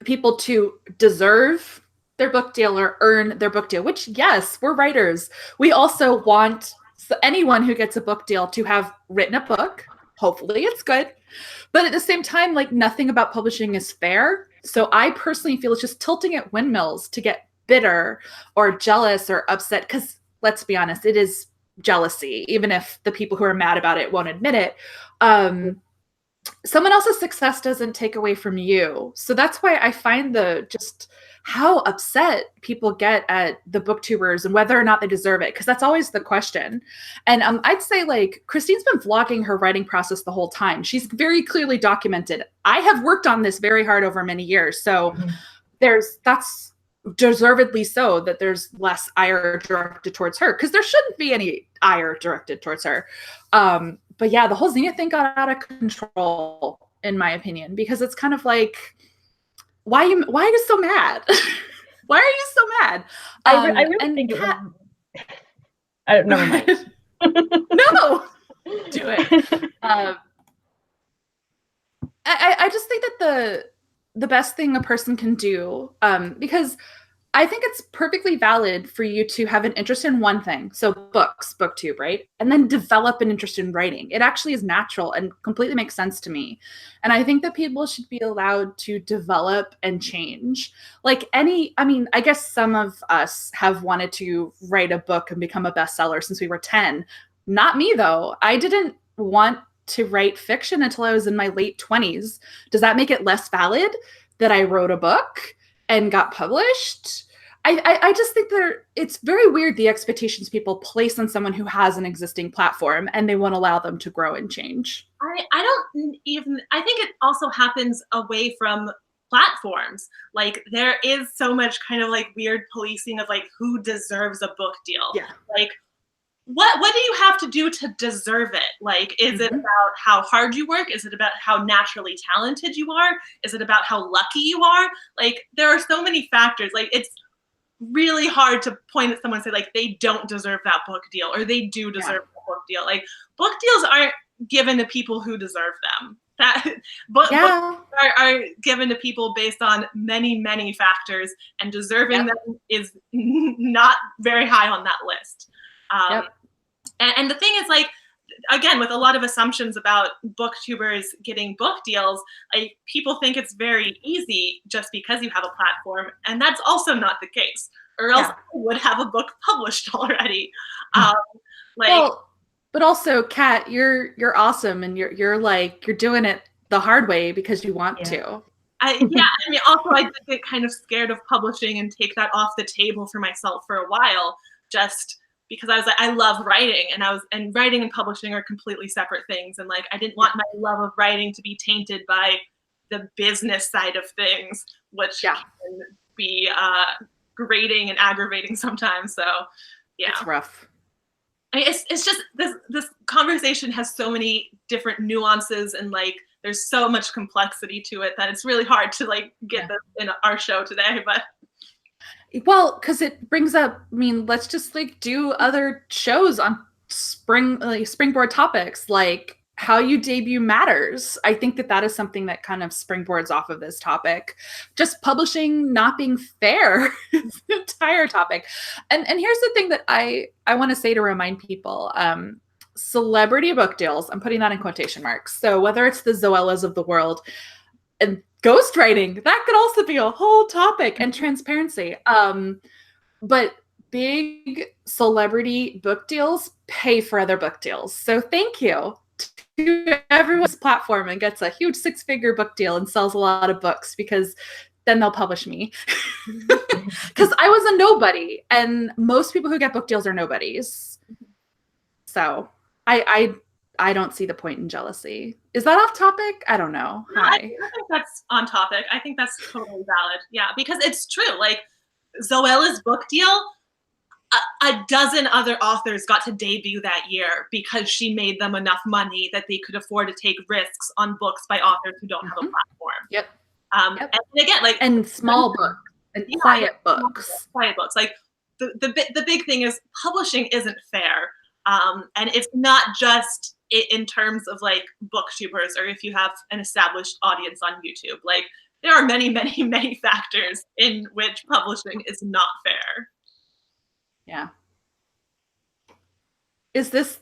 people to deserve their book deal or earn their book deal, which, yes, we're writers. We also want anyone who gets a book deal to have written a book. Hopefully it's good. But at the same time, like nothing about publishing is fair. So I personally feel it's just tilting at windmills to get bitter or jealous or upset, because let's be honest, it is jealousy, even if the people who are mad about it won't admit it. Someone else's success doesn't take away from you. So that's why I find just how upset people get at the booktubers and whether or not they deserve it, because that's always the question. And I'd say like Christine's been vlogging her writing process the whole time. She's very clearly documented. I have worked on this very hard over many years. So that's deservedly so that there's less ire directed towards her, because there shouldn't be any ire directed towards her. But yeah, the whole Zenith thing got out of control, in my opinion, because it's kind of like, why are you so mad? Why are you so mad? I really think it was... never mind. No, do it. I just think that the best thing a person can do, because I think it's perfectly valid for you to have an interest in one thing. So books, booktube, right? And then develop an interest in writing. It actually is natural and completely makes sense to me. And I think that people should be allowed to develop and change. Like I guess some of us have wanted to write a book and become a bestseller since we were 10. Not me though. I didn't want to write fiction until I was in my late 20s. Does that make it less valid that I wrote a book and got published? I just think it's very weird, the expectations people place on someone who has an existing platform and they won't allow them to grow and change. I think it also happens away from platforms. Like, there is so much kind of like weird policing of like who deserves a book deal. Yeah. Like, what do you have to do to deserve it? Like, is it about how hard you work? Is it about how naturally talented you are? Is it about how lucky you are? Like, there are so many factors. Like, it's really hard to point at someone and say like they don't deserve that book deal, or they do deserve a book deal. Like, book deals aren't given to people who deserve them. Books are given to people based on many factors, and deserving them is not very high on that list. And the thing is, like, again, with a lot of assumptions about booktubers getting book deals, like, people think it's very easy just because you have a platform, and that's also not the case, or else I would have a book published already. But also, Kat, you're awesome, and you're doing it the hard way because you want to. I mean, also, I did get kind of scared of publishing and take that off the table for myself for a while, just because I was like, I love writing, and writing and publishing are completely separate things, and like, I didn't want my love of writing to be tainted by the business side of things, which can be grating and aggravating sometimes. So it's rough. I mean, it's just this conversation has so many different nuances, and like, there's so much complexity to it that it's really hard to like get this in our show today. But well, because it brings up, I mean, let's just like do other shows on springboard topics, like how you debut matters. I think that is something that kind of springboards off of this topic. Just publishing not being fair is the entire topic. And here's the thing that I want to say to remind people, celebrity book deals, I'm putting that in quotation marks. So whether it's the Zoellas of the world, and ghostwriting, that could also be a whole topic, and transparency. But big celebrity book deals pay for other book deals. So thank you to everyone's platform and gets a huge 6-figure book deal and sells a lot of books, because then they'll publish me. Because I was a nobody, and most people who get book deals are nobodies. So I don't see the point in jealousy. Is that off topic? I don't know. No, I think that's on topic. I think that's totally valid. Yeah, because it's true. Like, Zoella's book deal, a dozen other authors got to debut that year because she made them enough money that they could afford to take risks on books by authors who don't have a platform. And again, like, and small books and quiet books. Quiet books. Like, the big thing is publishing isn't fair. And it's not just in terms of like booktubers, or if you have an established audience on YouTube. Like, there are many factors in which publishing is not fair. Yeah. Is this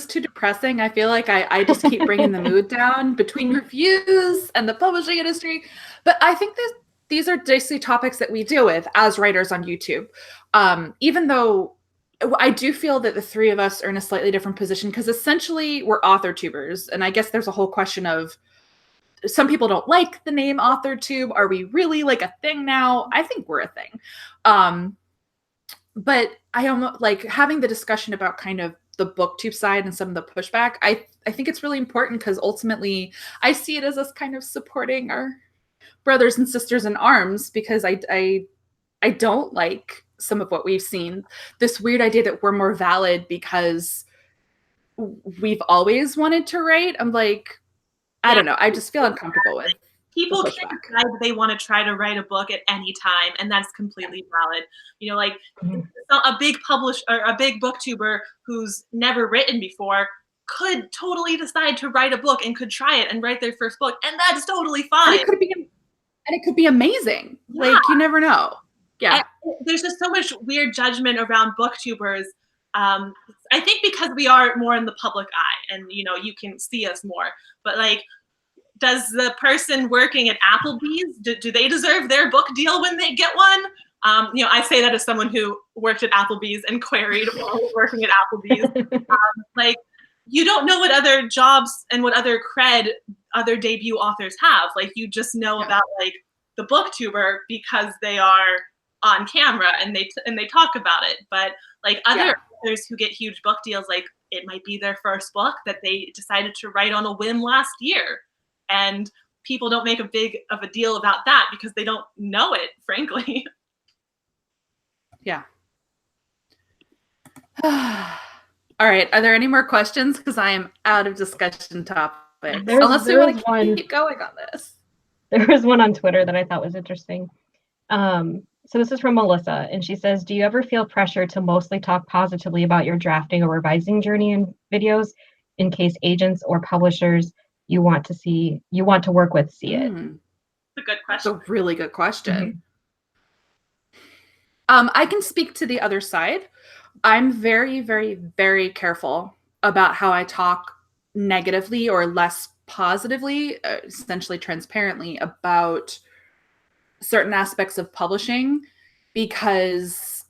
too depressing? I feel like I just keep bringing the mood down between reviews and the publishing industry. But I think that these are basically topics that we deal with as writers on YouTube. Even though I do feel that the three of us are in a slightly different position, because essentially we're author tubers. And I guess there's a whole question of, some people don't like the name author tube. Are we really like a thing now? I think we're a thing. But I almost like having the discussion about kind of the booktube side and some of the pushback. I think it's really important, because ultimately I see it as us kind of supporting our brothers and sisters in arms, because I don't like some of what we've seen. This weird idea that we're more valid because we've always wanted to write. I'm like, I don't know. I just feel uncomfortable with people can decide they want to try to write a book at any time, and that's completely valid. You know, like, a big publisher or a big booktuber who's never written before could totally decide to write a book and could try it and write their first book, and that's totally fine. And it could be amazing. Yeah. Like, you never know. Yeah. And there's just so much weird judgment around booktubers. I think because we are more in the public eye, and you know, you can see us more. But like, does the person working at Applebee's, do they deserve their book deal when they get one? You know, I say that as someone who worked at Applebee's and queried while working at Applebee's. Like, you don't know what other jobs and what other cred other debut authors have. Like, you just know about like the booktuber because they are on camera and they talk about it. But like other authors who get huge book deals, like it might be their first book that they decided to write on a whim last year, and people don't make a big of a deal about that because they don't know it, frankly. Yeah. All right. Are there any more questions? Because I am out of discussion topics. Unless we want to keep going on this. There was one on Twitter that I thought was interesting. So this is from Melissa, and she says, do you ever feel pressure to mostly talk positively about your drafting or revising journey in videos in case agents or publishers you want to work with see it? That's a good question. That's a really good question. I can speak to the other side. I'm very, very, very careful about how I talk negatively or less positively, essentially transparently, about certain aspects of publishing, because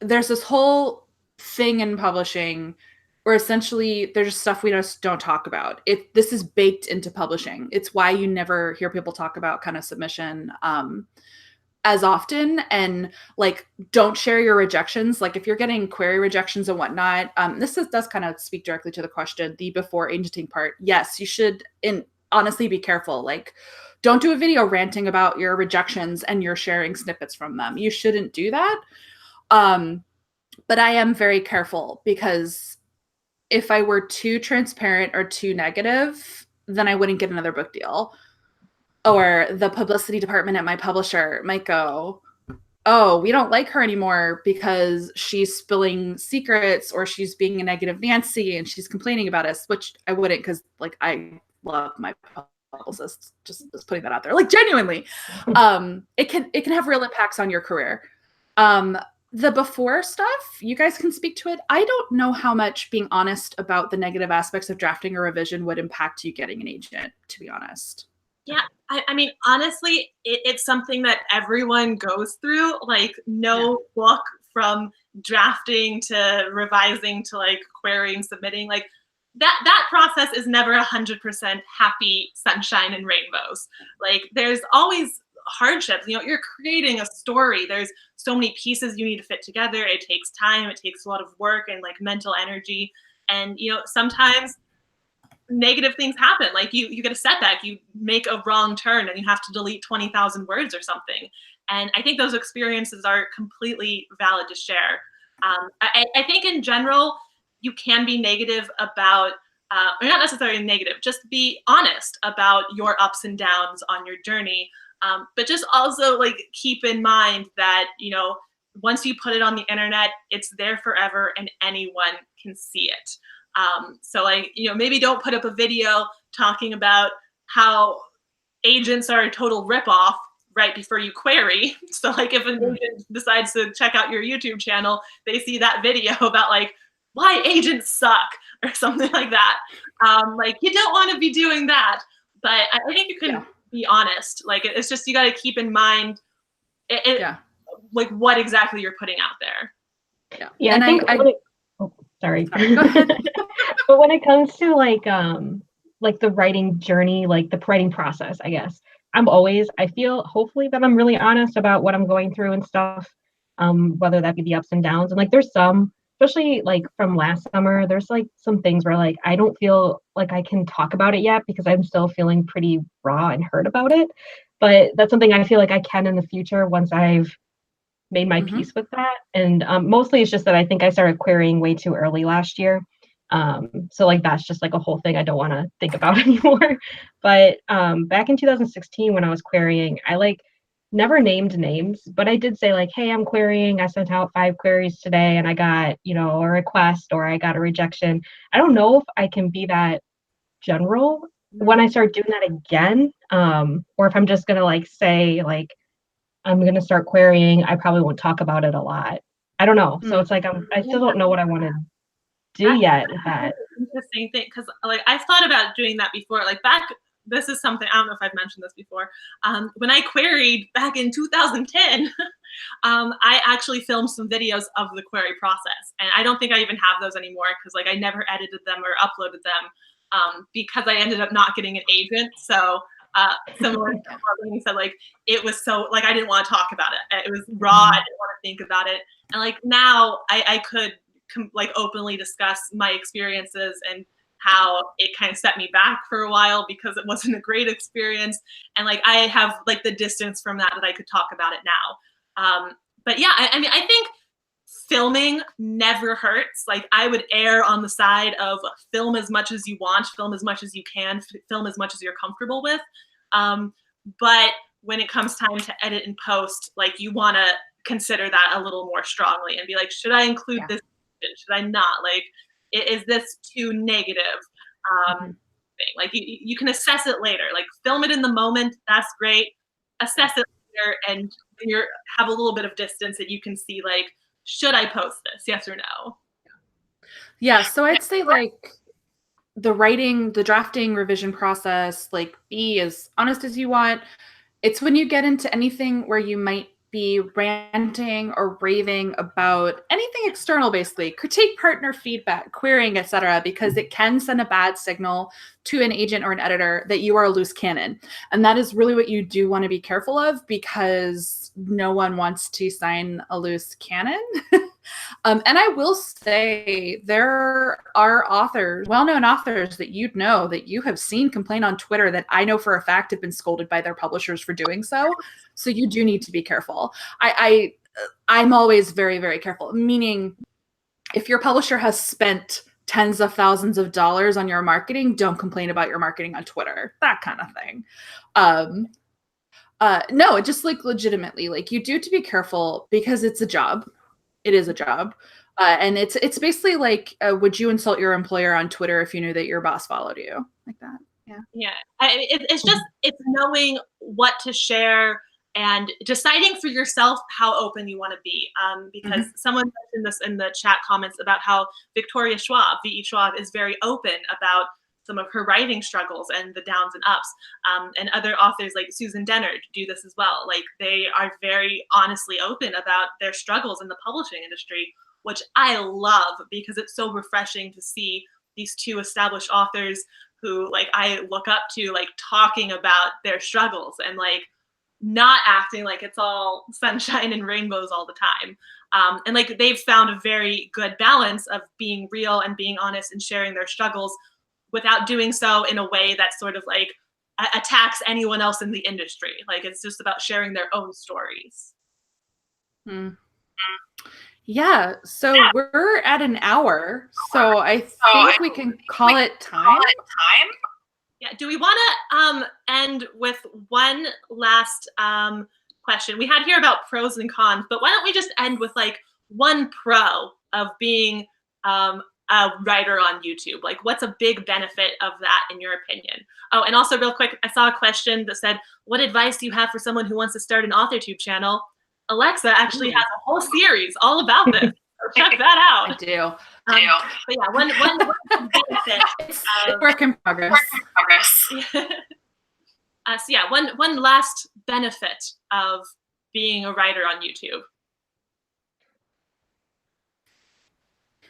there's this whole thing in publishing where essentially there's just stuff we just don't talk about. This is baked into publishing. It's why you never hear people talk about kind of submission as often. And like, don't share your rejections. Like if you're getting query rejections and whatnot, does kind of speak directly to the question, the before agenting part. Yes, you should honestly be careful. Like, don't do a video ranting about your rejections and you're sharing snippets from them. You shouldn't do that. But I am very careful, because if I were too transparent or too negative, then I wouldn't get another book deal. Or the publicity department at my publisher might go, oh, we don't like her anymore because she's spilling secrets, or she's being a negative Nancy and she's complaining about us, which I wouldn't, because like I love my publicist, just putting that out there. Like genuinely, it can have real impacts on your career. The before stuff, you guys can speak to it. I don't know how much being honest about the negative aspects of drafting or revision would impact you getting an agent, to be honest. Yeah, I mean, honestly, it's something that everyone goes through. Like, no book, from drafting to revising to like querying, submitting, like that process is never 100% happy sunshine and rainbows. Like, there's always hardships. You know, you're creating a story. There's so many pieces you need to fit together. It takes time. It takes a lot of work and like mental energy. And you know, sometimes negative things happen. Like you get a setback, you make a wrong turn and you have to delete 20,000 words or something. And I think those experiences are completely valid to share. I think in general, you can be negative about, or not necessarily negative, just be honest about your ups and downs on your journey. But just also like keep in mind that, you know, once you put it on the internet, it's there forever and anyone can see it. So like, you know, maybe don't put up a video talking about how agents are a total ripoff right before you query. So like if an agent decides to check out your YouTube channel, they see that video about like why agents suck or something like that. Like you don't want to be doing that, but I think you can be honest. Like it's just, you got to keep in mind like what exactly you're putting out there. Yeah. And I think sorry. Go ahead. But when it comes to like the writing journey, like the writing process, I guess I feel hopefully that I'm really honest about what I'm going through and stuff, whether that be the ups and downs. And like there's some, especially like from last summer, there's like some things where like I don't feel like I can talk about it yet because I'm still feeling pretty raw and hurt about it. But that's something I feel like I can in the future once I've made my peace with that. And mostly it's just that I think I started querying way too early last year. So like that's just like a whole thing I don't want to think about anymore. But back in 2016 when I was querying, I like never named names, but I did say like, hey, I'm querying. I sent out 5 queries today and I got, you know, a request or I got a rejection. I don't know if I can be that general when I start doing that again, or if I'm just gonna like say like I'm gonna start querying. I probably won't talk about it a lot. I don't know. So it's like I still don't know what I want to do yet with that. Interesting thing, because like I've thought about doing that before. Like back this is something, I don't know if I've mentioned this before. When I queried back in 2010, I actually filmed some videos of the query process. And I don't think I even have those anymore because like I never edited them or uploaded them because I ended up not getting an agent. So similar to what Lainey said, like it was so, like I didn't want to talk about it. It was raw, I didn't want to think about it. And like now I could like openly discuss my experiences and how it kind of set me back for a while because it wasn't a great experience. And like I have like the distance from that I could talk about it now. But yeah, I mean, I think filming never hurts. Like I would err on the side of film as much as you want, film as much as you can, film as much as you're comfortable with. But when it comes time to edit and post, like you want to consider that a little more strongly and be like, should I include this? Should I not? Like, is this too negative? Thing? Like you can assess it later. Like film it in the moment. That's great. Assess it later, and you have a little bit of distance that you can see. Like, should I post this? Yes or no? Yeah. So I'd say like the writing, the drafting, revision process. Like be as honest as you want. It's when you get into anything where you might be ranting or raving about anything external, basically critique, partner feedback, querying, etc., because it can send a bad signal to an agent or an editor that you are a loose cannon. And that is really what you do want to be careful of, because no one wants to sign a loose cannon. And I will say there are authors, well-known authors that you'd know that you have seen complain on Twitter that I know for a fact have been scolded by their publishers for doing so. So you do need to be careful. I'm always very, very careful, meaning if your publisher has spent tens of thousands of dollars on your marketing, don't complain about your marketing on Twitter, that kind of thing. No, just like legitimately, like you do have to be careful because it's a job. It is a job. And it's basically like, would you insult your employer on Twitter if you knew that your boss followed you? Like that. Yeah. Yeah. It's just, it's knowing what to share and deciding for yourself how open you want to be. Because someone mentioned this in the chat comments about how Victoria Schwab, V.E. Schwab, is very open about some of her writing struggles and the downs and ups. And other authors like Susan Dennard do this as well. Like they are very honestly open about their struggles in the publishing industry, which I love because it's so refreshing to see these two established authors who like I look up to, like talking about their struggles and like not acting like it's all sunshine and rainbows all the time. And like they've found a very good balance of being real and being honest and sharing their struggles without doing so in a way that sort of like attacks anyone else in the industry. Like it's just about sharing their own stories. Yeah, so we're at an hour, so I think we can call it time. Yeah, do we want to end with one last question? We had here about pros and cons, but why don't we just end with like one pro of being a writer on YouTube? Like what's a big benefit of that in your opinion? Oh, and also real quick, I saw a question that said, what advice do you have for someone who wants to start an AuthorTube channel? Alexa actually has a whole series all about this. So check that out. I do. But yeah, one benefit. It's work in progress. So yeah, one last benefit of being a writer on YouTube.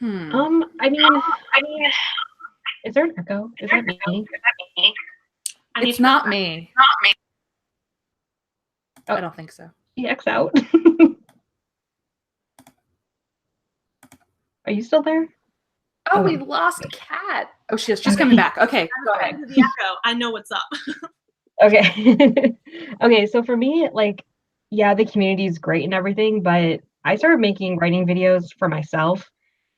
I mean, is there an echo? Is that me? It's not me. Oh, I don't think so. EX out. Are you still there? Oh, we lost Kat. Oh, she's just coming back. Okay, go ahead. The echo. I know what's up. Okay. Okay, so for me, like, yeah, the community is great and everything, but I started making writing videos for myself,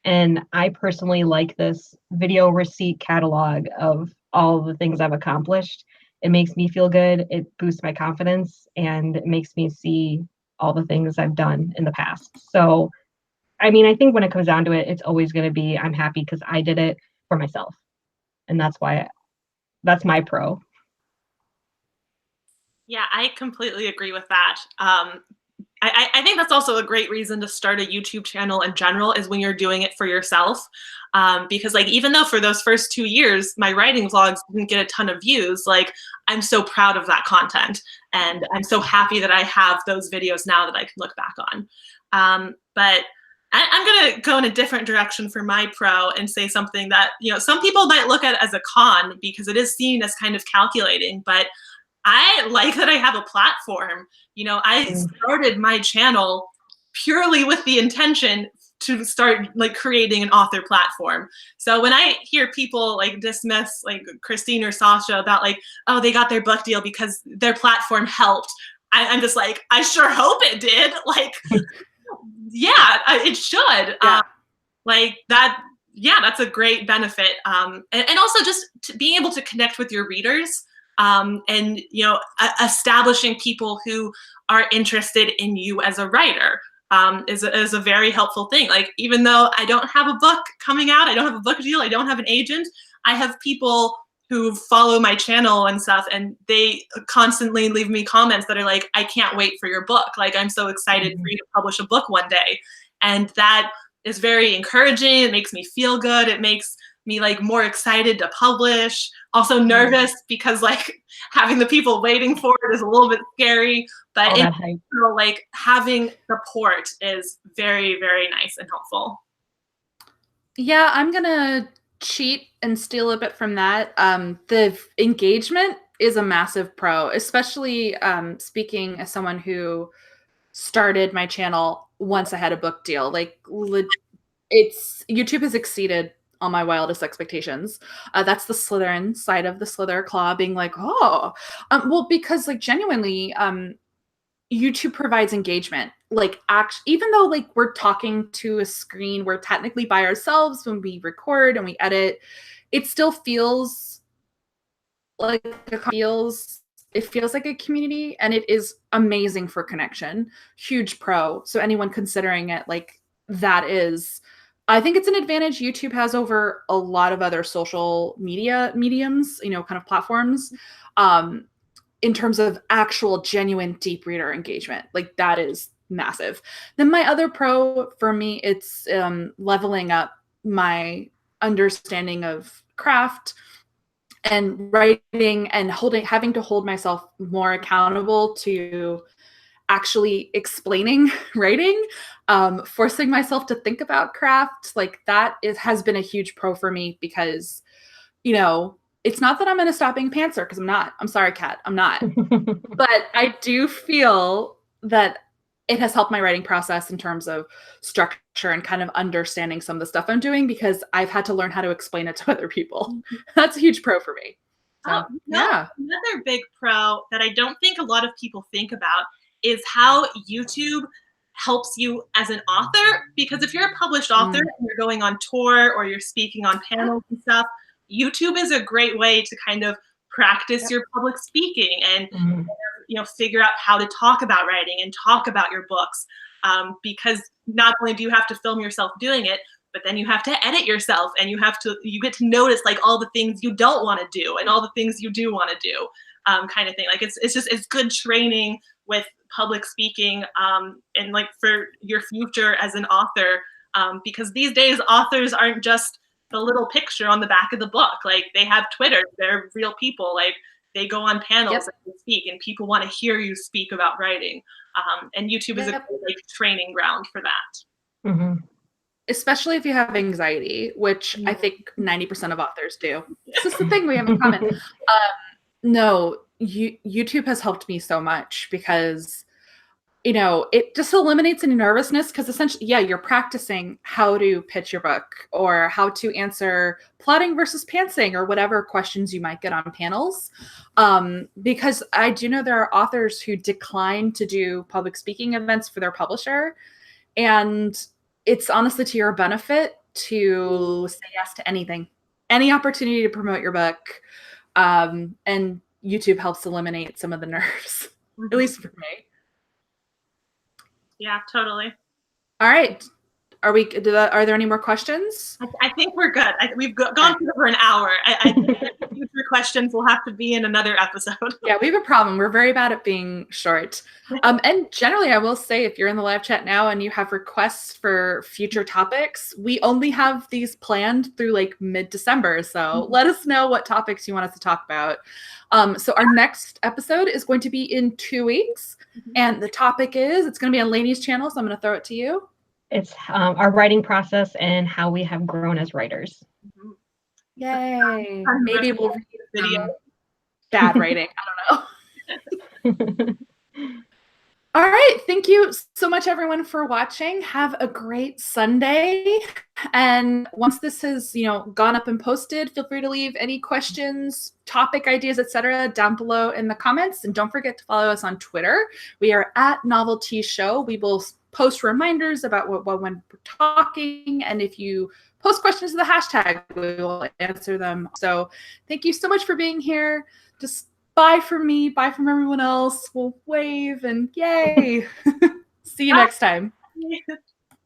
and I personally like this video receipt catalog of all the things I've accomplished. It makes me feel good, it boosts my confidence, and it makes me see all the things I've done in the past. So, I mean, I think when it comes down to it, it's always going to be, I'm happy because I did it for myself. And that's why, that's my pro. Yeah, I completely agree with that. I think that's also a great reason to start a YouTube channel in general, is when you're doing it for yourself. Because like, even though for those first 2 years, my writing vlogs didn't get a ton of views, like I'm so proud of that content. And I'm so happy that I have those videos now that I can look back on. But I'm going to go in a different direction for my pro and say something that, you know, some people might look at as a con because it is seen as kind of calculating, but I like that I have a platform. You know, I started my channel purely with the intention to start like creating an author platform. So when I hear people like dismiss like Christine or Sasha about like, oh, they got their book deal because their platform helped, I'm just like, I sure hope it did. Like, yeah, it should. Yeah. Like that, yeah, that's a great benefit. And also just being able to connect with your readers. And, you know, establishing people who are interested in you as a writer is a very helpful thing. Like, even though I don't have a book coming out, I don't have a book deal, I don't have an agent, I have people who follow my channel and stuff, and they constantly leave me comments that are like, I can't wait for your book. Like, I'm so excited for you to publish a book one day. And that is very encouraging. It makes me feel good. It makes me like more excited to publish. Also nervous because like having the people waiting for it is a little bit scary, but like having support is very, very nice and helpful. Yeah, I'm gonna cheat and steal a bit from that. The engagement is a massive pro, especially speaking as someone who started my channel once I had a book deal. Like, YouTube has exceeded all my wildest expectations. That's the Slytherin side of the Slither claw being like, oh, well, because like genuinely, YouTube provides engagement. Like, even though like we're talking to a screen, we're technically by ourselves when we record and we edit, it still feels like it feels like a community, and it is amazing for connection. Huge pro. So anyone considering it, like, that is, I think it's an advantage YouTube has over a lot of other social media mediums, you know, kind of platforms, in terms of actual genuine deep reader engagement. Like, that is massive. Then my other pro for me, it's leveling up my understanding of craft and writing, and having to hold myself more accountable to actually explaining writing, forcing myself to think about craft. Like, that has been a huge pro for me, because, you know, it's not that I'm going to stop being a pantser, because I'm not. I'm sorry, Kat, I'm not. But I do feel that it has helped my writing process in terms of structure and kind of understanding some of the stuff I'm doing, because I've had to learn how to explain it to other people. That's a huge pro for me. So, yeah. Another big pro that I don't think a lot of people think about is how YouTube helps you as an author. Because if you're a published author and you're going on tour or you're speaking on panels and stuff, YouTube is a great way to kind of practice your public speaking and you know, figure out how to talk about writing and talk about your books. Because not only do you have to film yourself doing it, but then you have to edit yourself, and you get to notice like all the things you don't want to do and all the things you do want to do, kind of thing. Like, it's good training with public speaking, and like for your future as an author, because these days authors aren't just the little picture on the back of the book. Like, they have Twitter, they're real people. Like, they go on panels and speak, and people want to hear you speak about writing. And YouTube is a good like training ground for that. Especially if you have anxiety, which I think 90% of authors do. It's just the thing we have in common. No, YouTube has helped me so much, because, you know, it just eliminates any nervousness, because essentially, yeah, you're practicing how to pitch your book, or how to answer plotting versus pantsing, or whatever questions you might get on panels. Because I do know there are authors who decline to do public speaking events for their publisher, and it's honestly to your benefit to say yes to anything, any opportunity to promote your book. And YouTube helps eliminate some of the nerves, at least for me. Yeah, totally. All right. Are there any more questions? I think we're good. We've gone through over an hour. I think future questions questions will have to be in another episode. Yeah, we have a problem. We're very bad at being short. And generally, I will say, if you're in the live chat now and you have requests for future topics, we only have these planned through like mid-December. So let us know what topics you want us to talk about. So our next episode is going to be in 2 weeks. And the topic is, it's going to be on Lainey's channel. So I'm going to throw it to you. It's our writing process and how we have grown as writers. Yay. Maybe we'll read video. Bad writing. I don't know. All right. Thank you so much, everyone, for watching. Have a great Sunday. And once this has, gone up and posted, feel free to leave any questions, topic ideas, etc., down below in the comments. And don't forget to follow us on Twitter. We are at Noveltea Show. We will post reminders about when we're talking. And if you post questions to the hashtag, we will answer them. So thank you so much for being here. Just bye from me, bye from everyone else. We'll wave and yay. See you next time.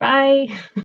Bye.